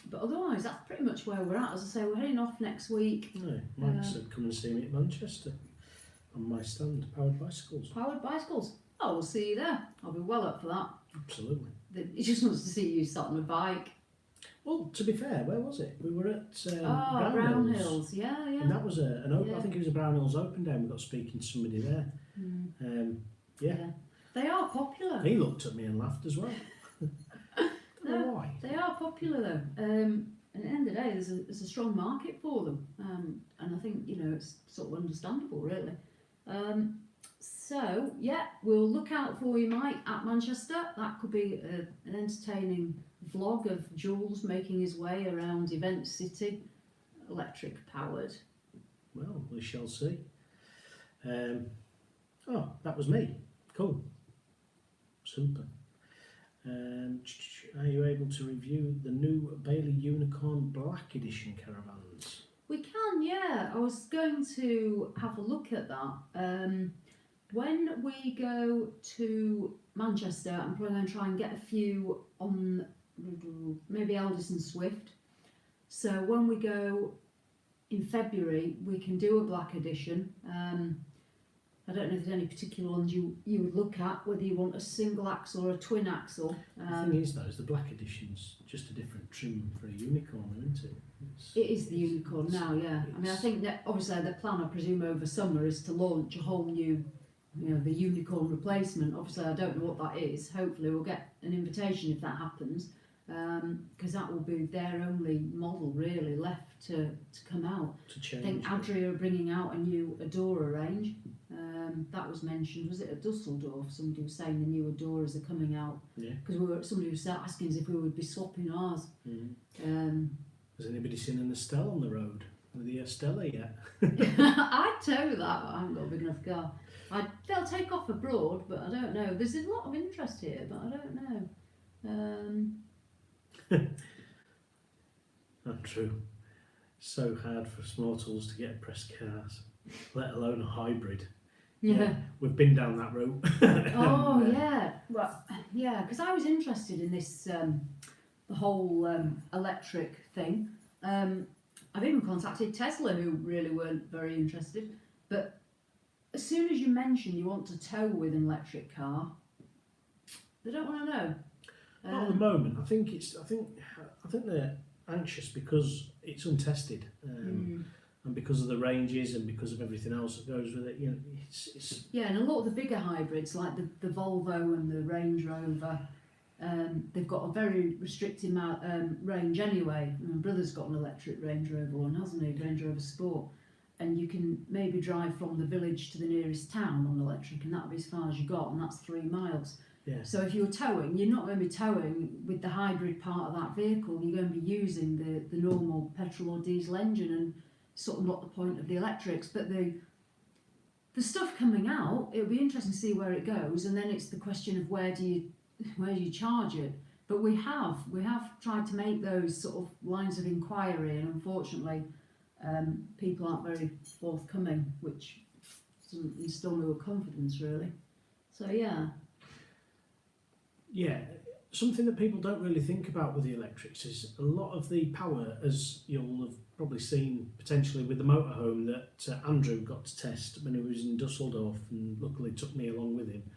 But otherwise, that's pretty much where we're at. As I say, we're heading off next week. No, Mike said come and see me at Manchester on my stand, Powered Bicycles. Powered Bicycles. Oh, we'll see you there. I'll be well up for that. Absolutely. He just wants to see you sat on a bike. Well, to be fair, where was it? We were at Brown Hills. Yeah. And that was an open. I think it was a Brown Hills Open Day. And we got speaking to somebody there. Yeah. They are popular. He looked at me and laughed as well. Why? They are popular though. And at the end of the day, there's a strong market for them. And I think it's sort of understandable, really. So yeah, we'll look out for you, Mike, at Manchester. That could be an entertaining vlog of Jules making his way around Event City, electric powered. Well, we shall see. That was me. Cool. Super. Are you able to review the new Bailey Unicorn Black Edition caravans? We can, yeah. I was going to have a look at that. When we go to Manchester, I'm probably going to try and get a few on maybe Elders and Swift. So when we go in February, we can do a black edition. I don't know if there's any particular ones you would look at, whether you want a single axle or a twin axle. The thing is, though, is the black edition's just a different trim for a unicorn, isn't it? It is the unicorn now, yeah. I mean, I think that obviously the plan, I presume, over summer is to launch a whole new, the unicorn replacement. Obviously, I don't know what that is. Hopefully, we'll get an invitation if that happens, because that will be their only model really left to come out. To change. I think Adria are bringing out a new Adora range. That was mentioned. Was it at Dusseldorf? Somebody was saying the new Adoras are coming out. Yeah. Because somebody was asking us if we would be swapping ours. Has anybody seen an Estelle on the road? With the Estella yet? I'd tow that. I haven't got a big enough car. They'll take off abroad, but I don't know. There's a lot of interest here, but I don't know. Not true. So hard for small tools to get press cars, let alone a hybrid. Yeah. We've been down that route. Oh yeah. Well, yeah, because I was interested in this, the whole electric thing. I've even contacted Tesla, who really weren't very interested. But as soon as you mention you want to tow with an electric car, they don't want to know. Not at the moment. I think they're anxious because it's untested, and because of the ranges and because of everything else that goes with it. It's yeah, and a lot of the bigger hybrids, like the Volvo and the Range Rover, they've got a very restricted range anyway. My brother's got an electric Range Rover one, hasn't he? Range Rover Sport. And you can maybe drive from the village to the nearest town on electric, and that'll be as far as you got, and that's 3 miles. Yeah. So if you're towing, you're not going to be towing with the hybrid part of that vehicle. You're going to be using the normal petrol or diesel engine, and sort of not the point of the electrics. But the stuff coming out, it'll be interesting to see where it goes, and then it's the question of where do you charge it. But we have tried to make those sort of lines of inquiry, and unfortunately, people aren't very forthcoming, which doesn't instill me with confidence really. So yeah. Yeah, something that people don't really think about with the electrics is a lot of the power, as you'll have probably seen potentially with the motorhome that Andrew got to test when he was in Dusseldorf, and luckily took me along with him.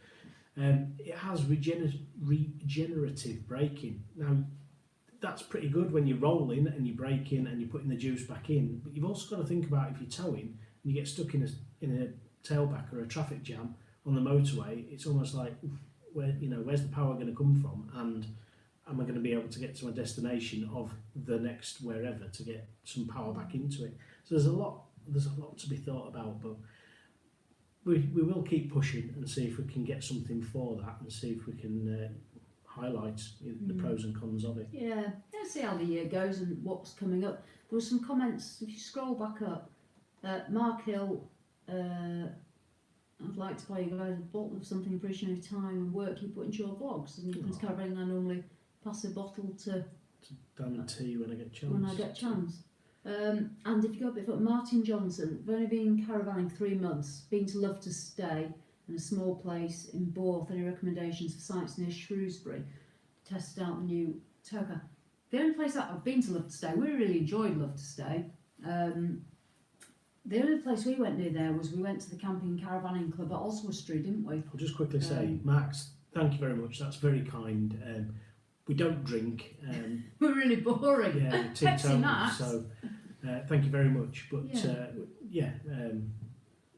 It has regenerative braking. Now, that's pretty good when you're rolling and you're braking and you're putting the juice back in, but you've also got to think about if you're towing and you get stuck in a tailback or a traffic jam on the motorway. It's almost like, where's the power going to come from, and am I going to be able to get to my destination of the next wherever to get some power back into it? So there's a lot to be thought about, but we will keep pushing and see if we can get something for that, and see if we can highlight the pros and cons of it. Yeah, let's see how the year goes and what's coming up. There were some comments, if you scroll back up, Mark Hill, I'd like to buy you guys a bottle of something appreciating the time and work you put into your vlogs. And in Caravan, I normally pass a bottle to Dan T when I get chance. And if you go a bit further, Martin Johnson, I've only been caravanning 3 months, been to Love to Stay in a small place in Borth. Any recommendations for sites near Shrewsbury? Test out the new Toka. The only place that I've been to Love to Stay, we really enjoyed Love to Stay. The only place we went near there was we went to the Camping and Caravanning Club at Oswestry, didn't we? I'll just quickly say, Max, thank you very much. That's very kind. We don't drink. We're really boring. Yeah, Pepsi Max. So thank you very much. But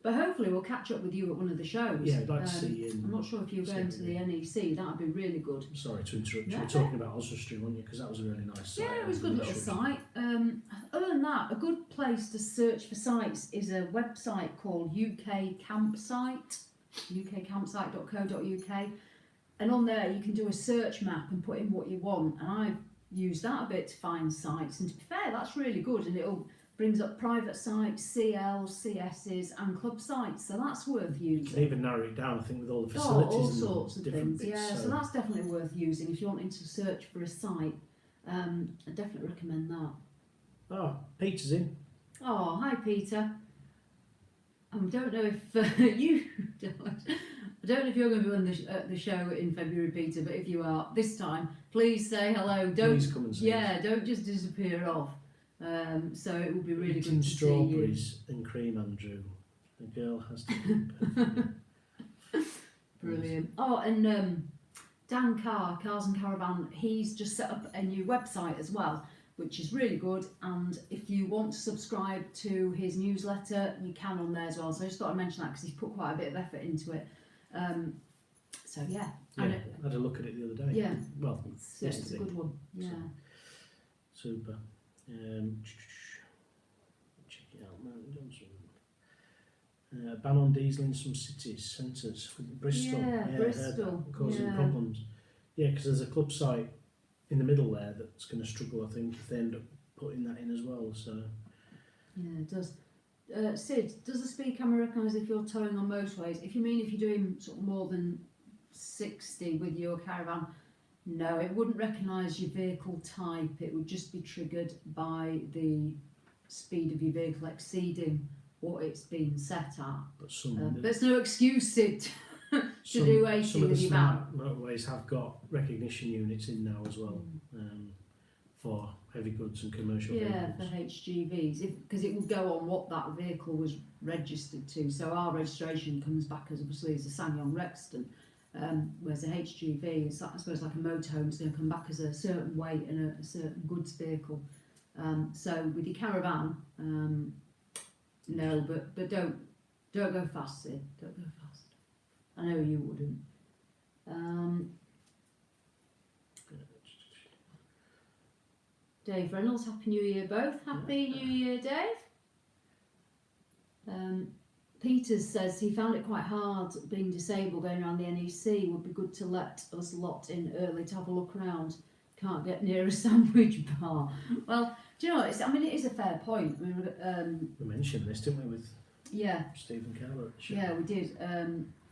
but hopefully we'll catch up with you at one of the shows. Yeah, I'd like to see you. I'm not sure if you're going to the NEC. That would be really good. I'm sorry to interrupt you. No. We're talking about Oswestry, weren't you? Because that was a really nice site. Yeah, it was a good little site. Other than that, a good place to search for sites is a website called UK Campsite, ukcampsite.co.uk. And on there you can do a search map and put in what you want. And I've used that a bit to find sites. And to be fair, that's really good. And it'll brings up private sites, CLs, CSs and club sites, so that's worth using. You can even narrow it down, I think, with all the facilities. All sorts of different things, bits, yeah, so that's definitely worth using if you're wanting to search for a site. I definitely recommend that. Oh, Peter's in. Oh, hi Peter. I don't know if I don't know if you're going to be on the show in February, Peter. But if you are this time, please say hello. Don't Please come and see us. yeah, don't just disappear off. So it would be really Eating good to see you. strawberries and cream, Andrew. The girl has to be Brilliant. Oh, and Dan Carr, Cars and Caravan, he's just set up a new website as well, which is really good. And if you want to subscribe to his newsletter, you can on there as well. So I just thought I'd mention that because he's put quite a bit of effort into it. So yeah. Yeah, I had a look at it the other day. Yeah. Well, It's a yesterday. good one. Yeah. Super. Check it out, Mountain Johnson. Ban on diesel in some cities, centres. Bristol. Yeah, I heard Bristol. that, causing Yeah. problems. Yeah, because there's a club site in the middle there that's going to struggle, I think, if they end up putting that in as well. So. Yeah, it does. Sid, does the speed camera recognise if you're towing on motorways? If you're doing sort of more than 60 with your Caravan, no, it wouldn't recognise your vehicle type. It would just be triggered by the speed of your vehicle exceeding what it's been set at. But some, There's no excuse, Sid, to do 80 some of the with your van. smart motorways have got recognition units in now as well, for heavy goods and commercial Yeah, for vehicles. HGVs, because it will go on what that vehicle was registered to. So our registration comes back as obviously as a SsangYong Rexton, whereas a HGV is, I suppose, like a motorhome. It's going to come back as a certain weight and a certain goods vehicle. So with your Caravan, no, but don't go fast, Sid. Don't go fast. I know you wouldn't. Dave Reynolds, Happy New Year both. Happy New Year, Dave. Peters says he found it quite hard being disabled going around the NEC. Would be good to let us lot in early to have a look around. Can't get near a sandwich bar. Well, do you know what? It is a fair point. I mean, We mentioned this, didn't we, with yeah, Stephen Carver? yeah, we did.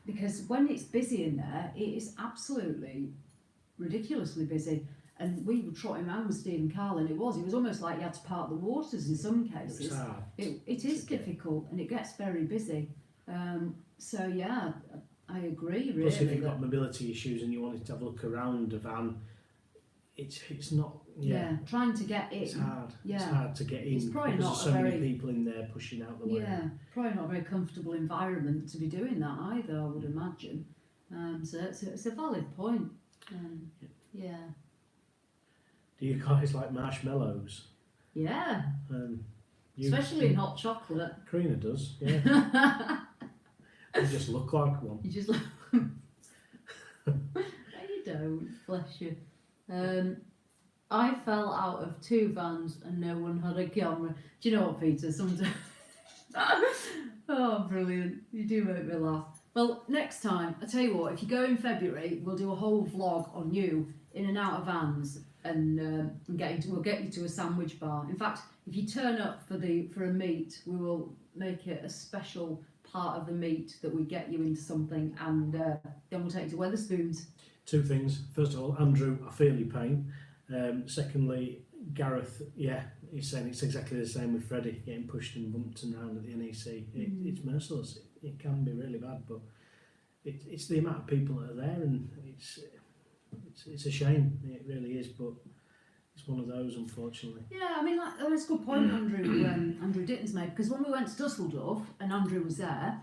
Because when it's busy in there, it is absolutely ridiculously busy. And we were trotting around with Stephen Carlin. It was almost like you had to part the waters in some cases. It's hard. It is difficult and it gets very busy. So yeah, I agree really. Plus, if you've got mobility issues and you wanted to have a look around a van, it's not. Yeah, trying to get in. it's hard. Yeah. It's hard to get in. It's probably because not there's so a many very- people in there pushing out the way. Yeah, probably not a very comfortable environment to be doing that either, I would imagine. So it's a valid point. Yeah. Do you guys like marshmallows? Yeah, You- especially in hot chocolate. Karina does. Yeah. You just look like one. You just like. No, you don't. Bless you. I fell out of 2 vans and no one had a camera. Do you know what, Peter? Sometimes. Oh, brilliant! You do make me laugh. Well, next time, I tell you what. If you go in February, we'll do a whole vlog on you in and out of vans, and we'll get you to a sandwich bar. In fact, if you turn up for a meet, we will make it a special part of the meet that we get you into something, and then we'll take you to Weatherspoons. 2 things. First of all, Andrew, I feel your pain. Secondly, Gareth, yeah, he's saying it's exactly the same with Freddie, getting pushed and bumped and round at the NEC. It's merciless. It can be really bad, but it's the amount of people that are there, and it's a shame. It really is, but it's one of those, unfortunately. Yeah, I mean, that's a good point Andrew Ditton's made, because when we went to Dusseldorf and Andrew was there,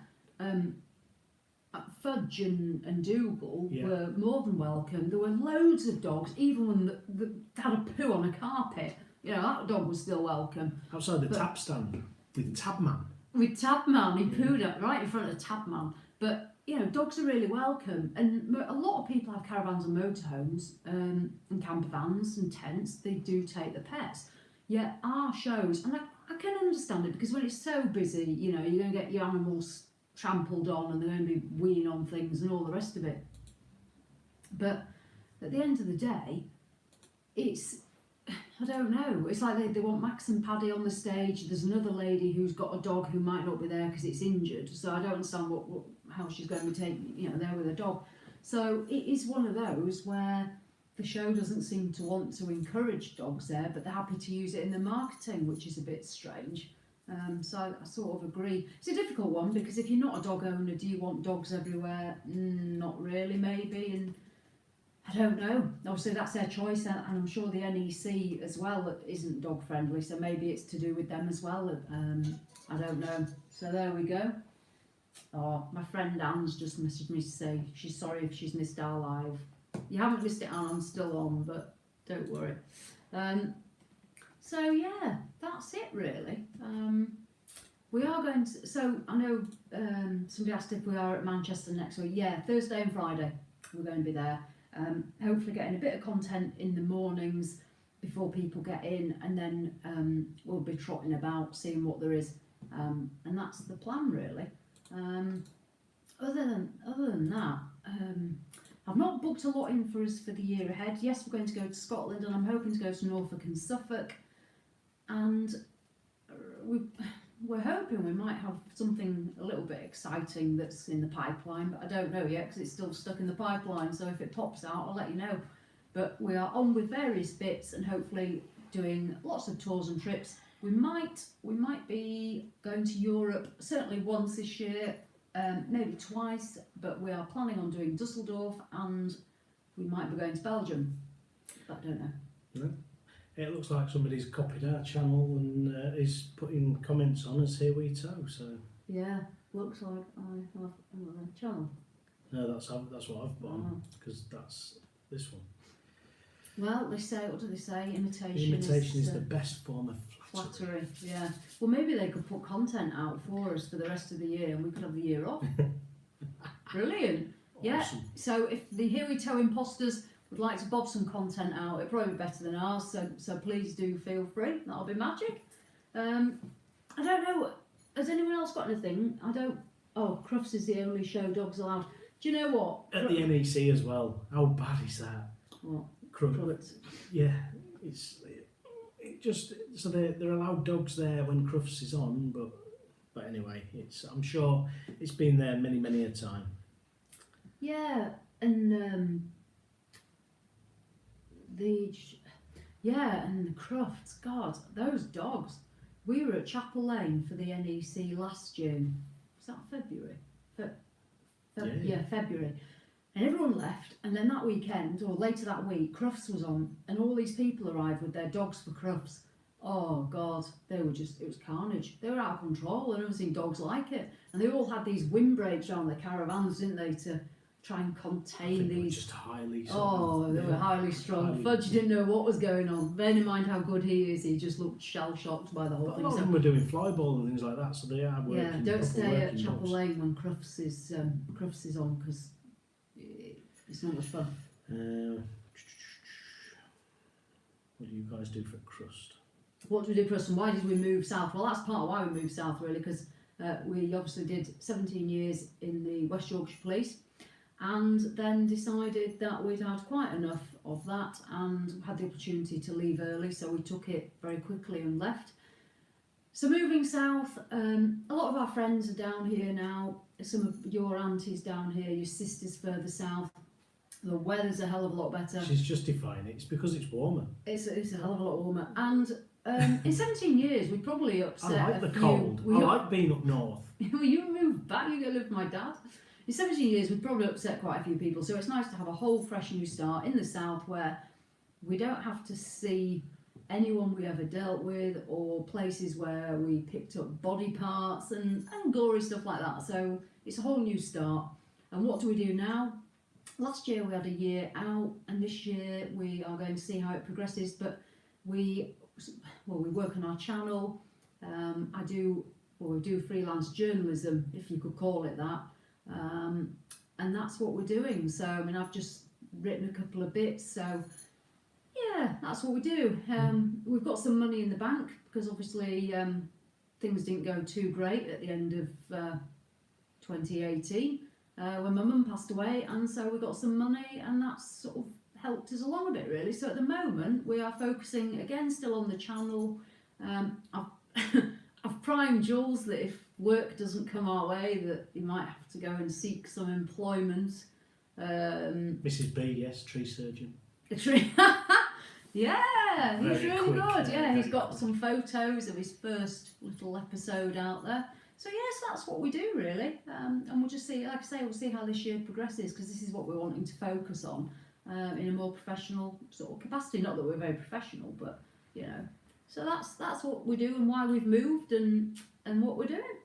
Fudge and Dougal were more than welcome. There were loads of dogs, even when they had a poo on a carpet. You know, that dog was still welcome. Outside the tap stand with Tabman. With Tabman, he pooed up right in front of Tabman. But, you know, dogs are really welcome. And a lot of people have caravans and motorhomes and camper vans and tents. They do take the pets. Yet our shows, and I can understand it, because when it's so busy, you know, you're going to get your animals trampled on and they're going to be weeing on things and all the rest of it. But at the end of the day, it's, I don't know, it's like they want Max and Paddy on the stage. There's another lady who's got a dog who might not be there because it's injured, so I don't understand how she's going to be taking, you know, there with a dog. So it is one of those where the show doesn't seem to want to encourage dogs there, but they're happy to use it in the marketing, which is a bit strange. So I sort of agree. It's a difficult one because if you're not a dog owner, do you want dogs everywhere? Not really, maybe. And I don't know. Obviously, that's their choice, and I'm sure the NEC as well isn't dog friendly. So maybe it's to do with them as well. I don't know. So there we go. Oh, my friend Anne's just messaged me to say she's sorry if she's missed our live. You haven't missed it, Anne. I'm still on, but don't worry. So yeah, that's it really. We are going to. So I know somebody asked if we are at Manchester next week. Yeah, Thursday and Friday we're going to be there. Hopefully getting a bit of content in the mornings before people get in, and then we'll be trotting about seeing what there is, and that's the plan really. Other than that, I've not booked a lot in for us for the year ahead. Yes, we're going to go to Scotland, and I'm hoping to go to Norfolk and Suffolk, and we're hoping we might have something a little bit exciting that's in the pipeline, but I don't know yet because it's still stuck in the pipeline. So if it pops out, I'll let you know. But we are on with various bits and hopefully doing lots of tours and trips. We might be going to Europe certainly once this year, maybe twice. But we are planning on doing Dusseldorf, and we might be going to Belgium. But I don't know. No. It looks like somebody's copied our channel and is putting comments on us. Here we tow. So yeah, looks like I have another channel. No, that's what I've put on because that's this one. Well, they say, what do they say? Imitation is the best form of flattery. Yeah. Well, maybe they could put content out for us for the rest of the year, and we could have the year off. Brilliant. Awesome. Yeah. So if the Here We Tow imposters would like to bob some content out, it'd probably be better than ours. So please do feel free. That'll be magic. I don't know. Has anyone else got anything? I don't. Oh, Crufts is the only show dogs allowed. Do you know what? At the NEC as well. How bad is that? What? Crufts. Yeah, it just so they're allowed dogs there when Crufts is on, but anyway, I'm sure it's been there many a time. Yeah, and the Crufts. God, those dogs. We were at Chapel Lane for the NEC last June. Was that February? Yeah, February. And everyone left, and then that weekend, or later that week, Crufts was on, and all these people arrived with their dogs for Crufts. Oh God, it was carnage. They were out of control. I've never seen dogs like it. And they all had these windbreaks around their caravans, didn't they, to try and contain these. Just highly. They were highly strung. Fudge didn't know what was going on. Bearing in mind how good he is, he just looked shell-shocked by the whole thing. A lot of them were doing flyball and things like that, so they are working. Yeah, don't stay at Chapel Lane when Crufts is on, because it's not much fun. What do you guys do for crust? What do we do for us, and why did we move south? Well, that's part of why we moved south, really, because we obviously did 17 years in the West Yorkshire Police, and then decided that we'd had quite enough of that and had the opportunity to leave early, so we took it very quickly and left. So moving south, a lot of our friends are down here now. Some of your aunties down here, your sisters further south. The weather's a hell of a lot better. She's justifying it. It's because it's warmer. It's a hell of a lot warmer. And in 17 years, we probably upset I like the cold. I like being up north. You moved back, you go live with my dad. In 17 years, we've probably upset quite a few people. So it's nice to have a whole fresh new start in the south where we don't have to see anyone we ever dealt with, or places where we picked up body parts and gory stuff like that. So it's a whole new start. And what do we do now? Last year we had a year out, and this year we are going to see how it progresses. But we work on our channel. We do freelance journalism, if you could call it that, and that's what we're doing. So I mean, I've just written a couple of bits. So yeah, that's what we do. We've got some money in the bank because obviously things didn't go too great at the end of 2018 when my mum passed away, and so we got some money, and that's sort of helped us along a bit really. So at the moment we are focusing again still on the channel. I've primed Jules that if work doesn't come our way, that he might have to go and seek some employment. Mrs. B, yes, tree surgeon. A tree. Yeah, he's Very really quick, good. Yeah, he's very got quick. some photos of his first little episode out there. So yes, that's what we do really, and we'll just see. Like I say, we'll see how this year progresses because this is what we're wanting to focus on in a more professional sort of capacity. Not that we're very professional, but you know. So that's what we do and why we've moved and what we're doing.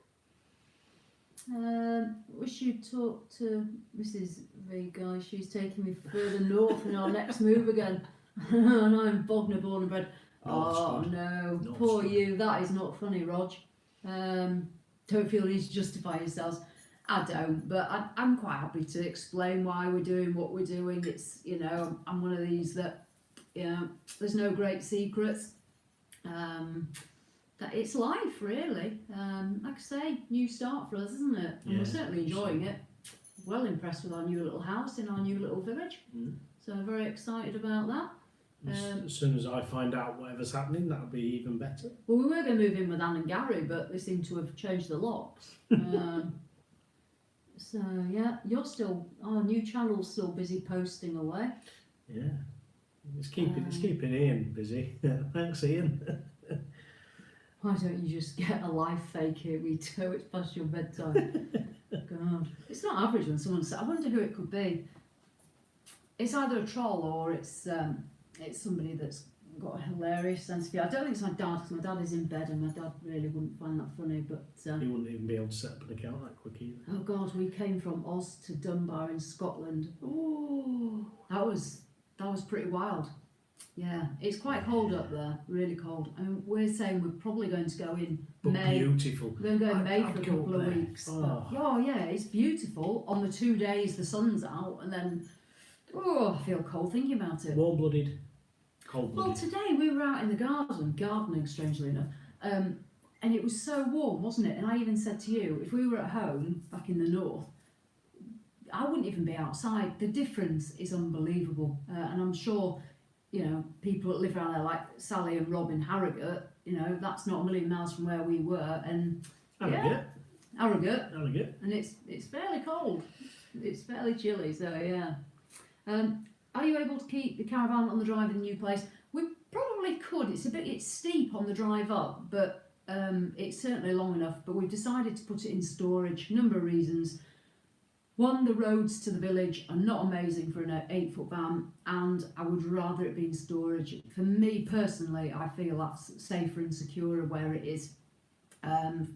We should talk to Mrs. V, guys. She's taking me further north in our next move again. And I'm Bognor born and bred. Oh North's good. no, North's poor good. you. That is not funny, Rog. Don't feel the need to justify yourselves. I don't, but I'm quite happy to explain why we're doing what we're doing. It's, you know, I'm one of these that, you know, there's no great secrets. That it's life really. Like I say, new start for us, isn't it? And Yeah, we're certainly enjoying absolutely. it. Well impressed with our new little house in our new little village. So very excited about that. As soon as I find out whatever's happening, that'll be even better. Well, we were going to move in with Anne and Gary, but they seem to have changed the locks. So yeah, you're still, our new channel's still busy posting away. Yeah, it's keeping Ian busy. Thanks, Ian. Why don't you just get a life fake here, Rito? It's past your bedtime. God, it's not average when someone says. I wonder who it could be. It's either a troll or it's somebody that's got a hilarious sense of humour. I don't think it's my dad because my dad is in bed and my dad really wouldn't find that funny. But He wouldn't even be able to set up an account that quick either. oh God, we came from Oz to Dunbar in Scotland. Oh, that was pretty wild. Yeah, it's quite cold up there, really cold. I mean, we're saying we're probably going to go in But May. beautiful. We're going to go in May I'd for a go couple up of there. weeks. Oh. But, oh yeah, it's beautiful. On the 2 days the sun's out, and then I feel cold thinking about it. Warm-blooded, Well, cold-blooded. today we were out in the gardening, strangely enough, and it was so warm, wasn't it? And I even said to you, if we were at home back in the north, I wouldn't even be outside. The difference is unbelievable, and I'm sure, you know, people that live around there like Sally and Rob in Harrogate, you know, that's not a million miles from where we were, and Harrogate, and it's fairly cold. It's fairly chilly, so yeah. Are you able to keep the caravan on the drive in the new place? We probably could. It's steep on the drive up, but it's certainly long enough. But we've decided to put it in storage. Number of reasons. One, the roads to the village are not amazing for an 8-foot van, and I would rather it be in storage. For me personally, I feel that's safer and securer where it is, and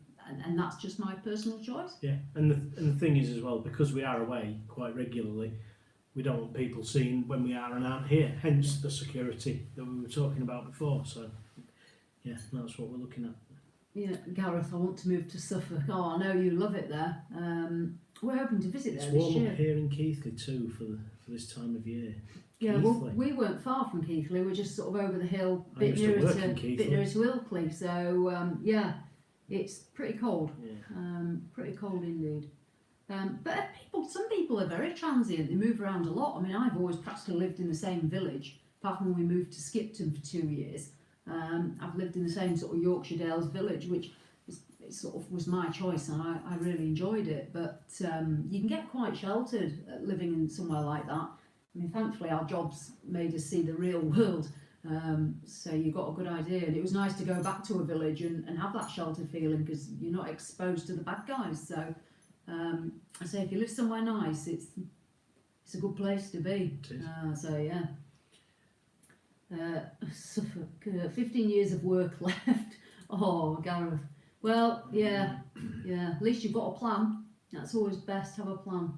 that's just my personal choice. Yeah, and the thing is as well, because we are away quite regularly, we don't want people seeing when we are and aren't here, hence the security that we were talking about before. So, yeah, that's what we're looking at. Yeah, Gareth, I want to move to Suffolk. Oh, I know you love it there. We're hoping to visit It's there this warm year. up here in Keighley too for this time of year. Yeah, well, Keighley. we weren't far from Keighley. We're just sort of over the hill, I bit used to nearer work to in Keighley. bit nearer to Ilkley. So yeah, it's pretty cold. Yeah. Pretty cold indeed. But some people are very transient. They move around a lot. I mean, I've always practically lived in the same village, apart from when we moved to Skipton for 2 years. I've lived in the same sort of Yorkshire Dales village, which it sort of was my choice, and I really enjoyed it. But you can get quite sheltered living in somewhere like that. I mean, thankfully our jobs made us see the real world, so you got a good idea. And it was nice to go back to a village and have that sheltered feeling because you're not exposed to the bad guys. So I say if you live somewhere nice, it's a good place to be. It is. So yeah. Suffolk, 15 years of work left. Oh, Gareth. Well, yeah. At least you've got a plan. That's always best. Have a plan.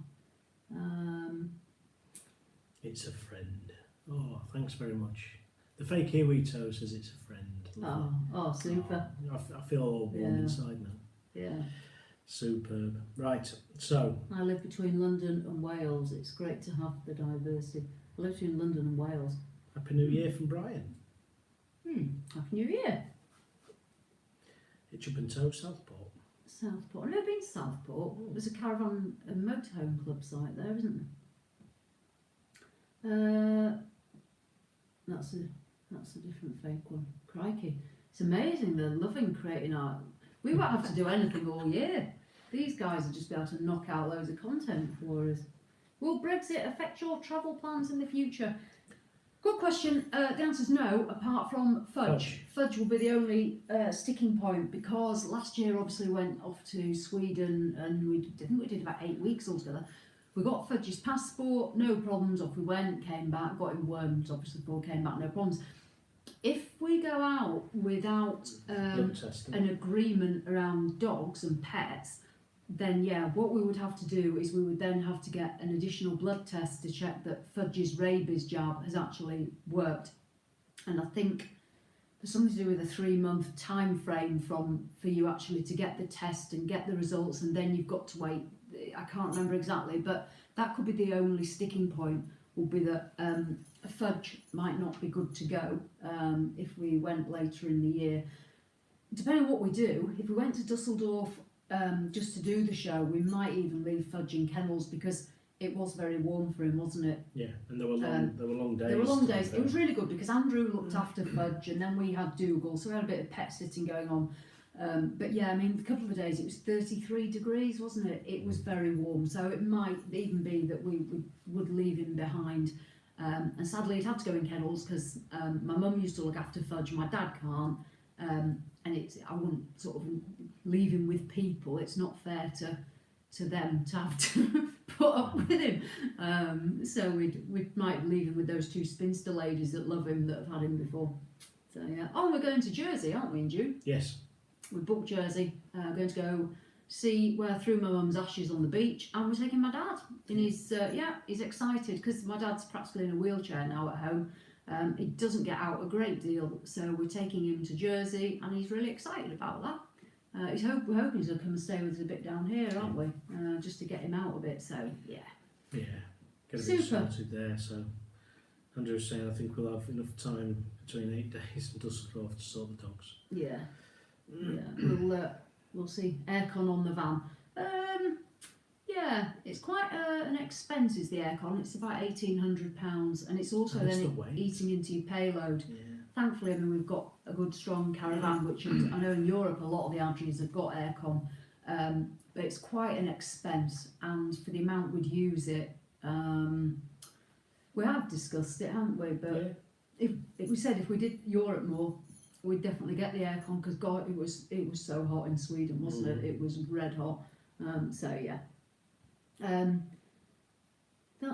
It's a friend. Oh, thanks very much. The fake Hiwito says it's a friend. Oh, super. Oh, I feel all warm Yeah. inside now. Yeah. Superb. Right, so I live between London and Wales. It's great to have the diversity. I live between London and Wales. Happy New Year from Brian. Happy New Year. It's up and toe Southport. Southport. I've never been to Southport. There's a Caravan and Motorhome club site there, isn't there? That's a different fake one. Crikey. It's amazing. They're loving creating art. We won't have to do anything all year. These guys will just be able to knock out loads of content for us. Will Brexit affect your travel plans in the future? Good question. The answer is no, apart from fudge. Fudge will be the only sticking point, because last year obviously we went off to Sweden and I think we did about 8 weeks altogether. We got Fudge's passport, no problems, off we went, came back, got him worms obviously before, came back, no problems. If we go out without an agreement around dogs and pets, then yeah, what we would have to do is we would then have to get an additional blood test to check that Fudge's rabies jab has actually worked. And I think there's something to do with a 3-month time frame for you actually to get the test and get the results, and then you've got to wait. I can't remember exactly, but that could be the only sticking point, will be that Fudge might not be good to go if we went later in the year. Depending on what we do, if we went to Dusseldorf just to do the show, we might even leave Fudge in kennels, because it was very warm for him, wasn't it? Yeah, and there were long days. There were long days. It was really good because Andrew looked after Fudge, and then we had Dougal, so we had a bit of pet sitting going on. But yeah, I mean, a couple of days it was 33 degrees, wasn't it? It was very warm, so it might even be that we would leave him behind. And sadly, he'd have to go in kennels because my mum used to look after Fudge, my dad can't. And I wouldn't sort of leave him with people. It's not fair to them to have to put up with him. So we might leave him with those 2 spinster ladies that love him, that have had him before. So yeah. Oh, we're going to Jersey, aren't we, in June? Yes. We booked Jersey. Going to go see where I threw my mum's ashes on the beach, and we're taking my dad. And he's excited because my dad's practically in a wheelchair now at home. He doesn't get out a great deal, so we're taking him to Jersey, and he's really excited about that. We're hoping he's going to come and stay with us a bit down here, aren't we? Just to get him out a bit. So yeah. Yeah. Get a bit sorted there. So Andrew was saying, I think we'll have enough time between 8 days and Dusseldorf to sort the dogs. Yeah. Yeah. We'll see. Aircon on the van. Yeah, it's quite an expense, is the aircon. It's about £1,800, and it's also eating into your payload. Yeah. Thankfully, I mean, we've got a good strong Caravan, which I know in Europe a lot of the RGs have got aircon, but it's quite an expense, and for the amount we'd use it, we have discussed it, haven't we? But if we said if we did Europe more, we'd definitely get the aircon, because God, it was so hot in Sweden, wasn't it? It was red hot. So yeah.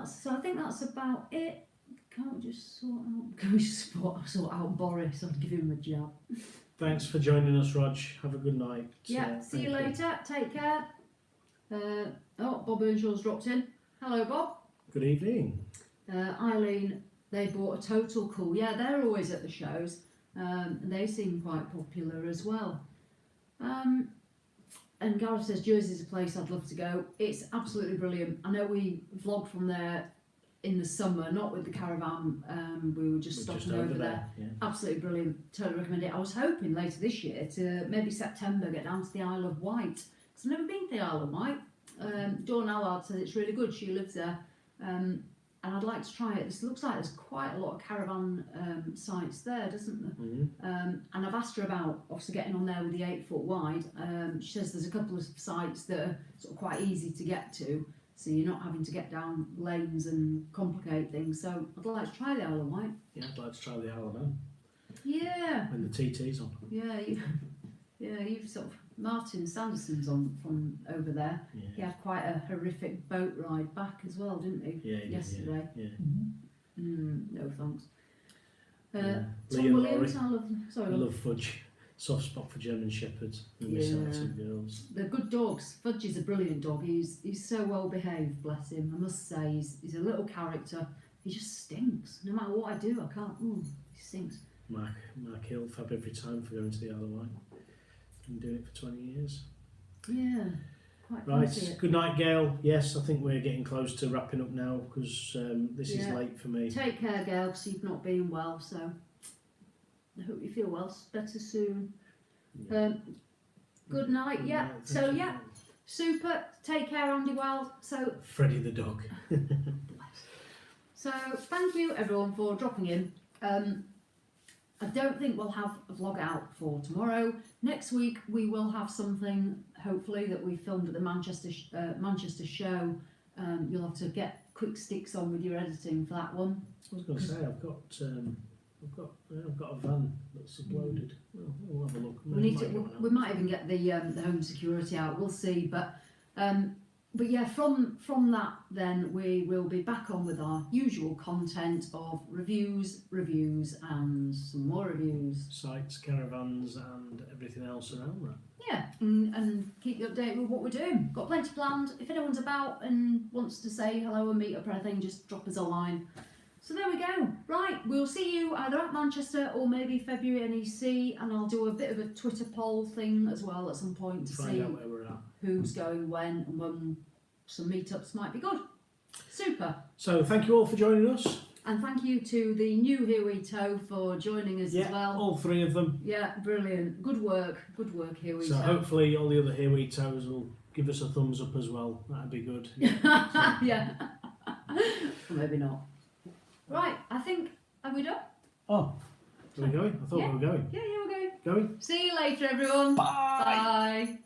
So I think that's about it. Can't we just sort out Boris? I'd give him a jab. Thanks for joining us, Rog. Have a good night. Yeah, see you later. Take care. Bob Earnshaw's dropped in. Hello, Bob. Good evening. Eileen, they bought a Total Cool. Yeah, they're always at the shows. They seem quite popular as well. And Gareth says Jersey's a place I'd love to go. It's absolutely brilliant. I know we vlogged from there in the summer, not with the Caravan. We were just stopping over there. Yeah. Absolutely brilliant. Totally recommend it. I was hoping later this year to maybe September get down to the Isle of Wight, because I've never been to the Isle of Wight. Dawn Allard says it's really good. She lives there. And I'd like to try it. It looks like there's quite a lot of Caravan sites there, doesn't there? Mm-hmm. And I've asked her about obviously getting on there with the 8 foot wide. She says there's a couple of sites that are sort of quite easy to get to, so you're not having to get down lanes and complicate things. So I'd like to try the Isle of Wight. Yeah, I'd like to try the Isle of Man. Yeah. When the TT's on. Yeah, you've sort of Martin Sanderson's on from over there. Yeah. He had quite a horrific boat ride back as well, didn't he? Yeah, yesterday. Yeah. No thanks. Tom Williams, I love Fudge. Soft spot for German Shepherds and Mishaps girls. They're good dogs. Fudge is a brilliant dog. He's so well behaved, bless him. I must say, he's a little character. He just stinks. No matter what I do, I can't. He stinks. Mark Hill, fab every time for going to the Isle of Wight. Been doing it for 20 years. Yeah, quite right. Good night, Gail. Yes, I think we're getting close to wrapping up now, because this is late for me. Take care, Gail, because you've not been well, so I hope you feel well, better soon. Yeah. Good night. Yeah. So yeah, super. Take care, Andy. Well, so Freddie the dog. So thank you everyone for dropping in. I don't think we'll have a vlog out for tomorrow. Next week we will have something, hopefully, that we filmed at the Manchester show. You'll have to get quick sticks on with your editing for that one. I was going to say I've got a van that's uploaded. We'll have a look. We need to. We might even get the home security out. We'll see. But yeah, from that, then we will be back on with our usual content of reviews, and some more reviews. Sites, caravans, and everything else around that. Yeah, and keep you updated with what we're doing. Got plenty planned. If anyone's about and wants to say hello and meet up or anything, just drop us a line. So there we go. Right, we'll see you either at Manchester or maybe February NEC, and I'll do a bit of a Twitter poll thing as well at some point to Find see out where we're at. who's going when and when some meetups might be good. Super. So thank you all for joining us. And thank you to the new Here We Tow for joining us as well. All three of them. Yeah, brilliant. Good work, Here We So Tow. hopefully all the other Here We Tows will give us a thumbs up as well. That'd be good. Yeah. Or maybe not. Right, I think, are we done? Oh, are we going? I thought we were going. Yeah, we're going. Going? See you later, everyone. Bye. Bye.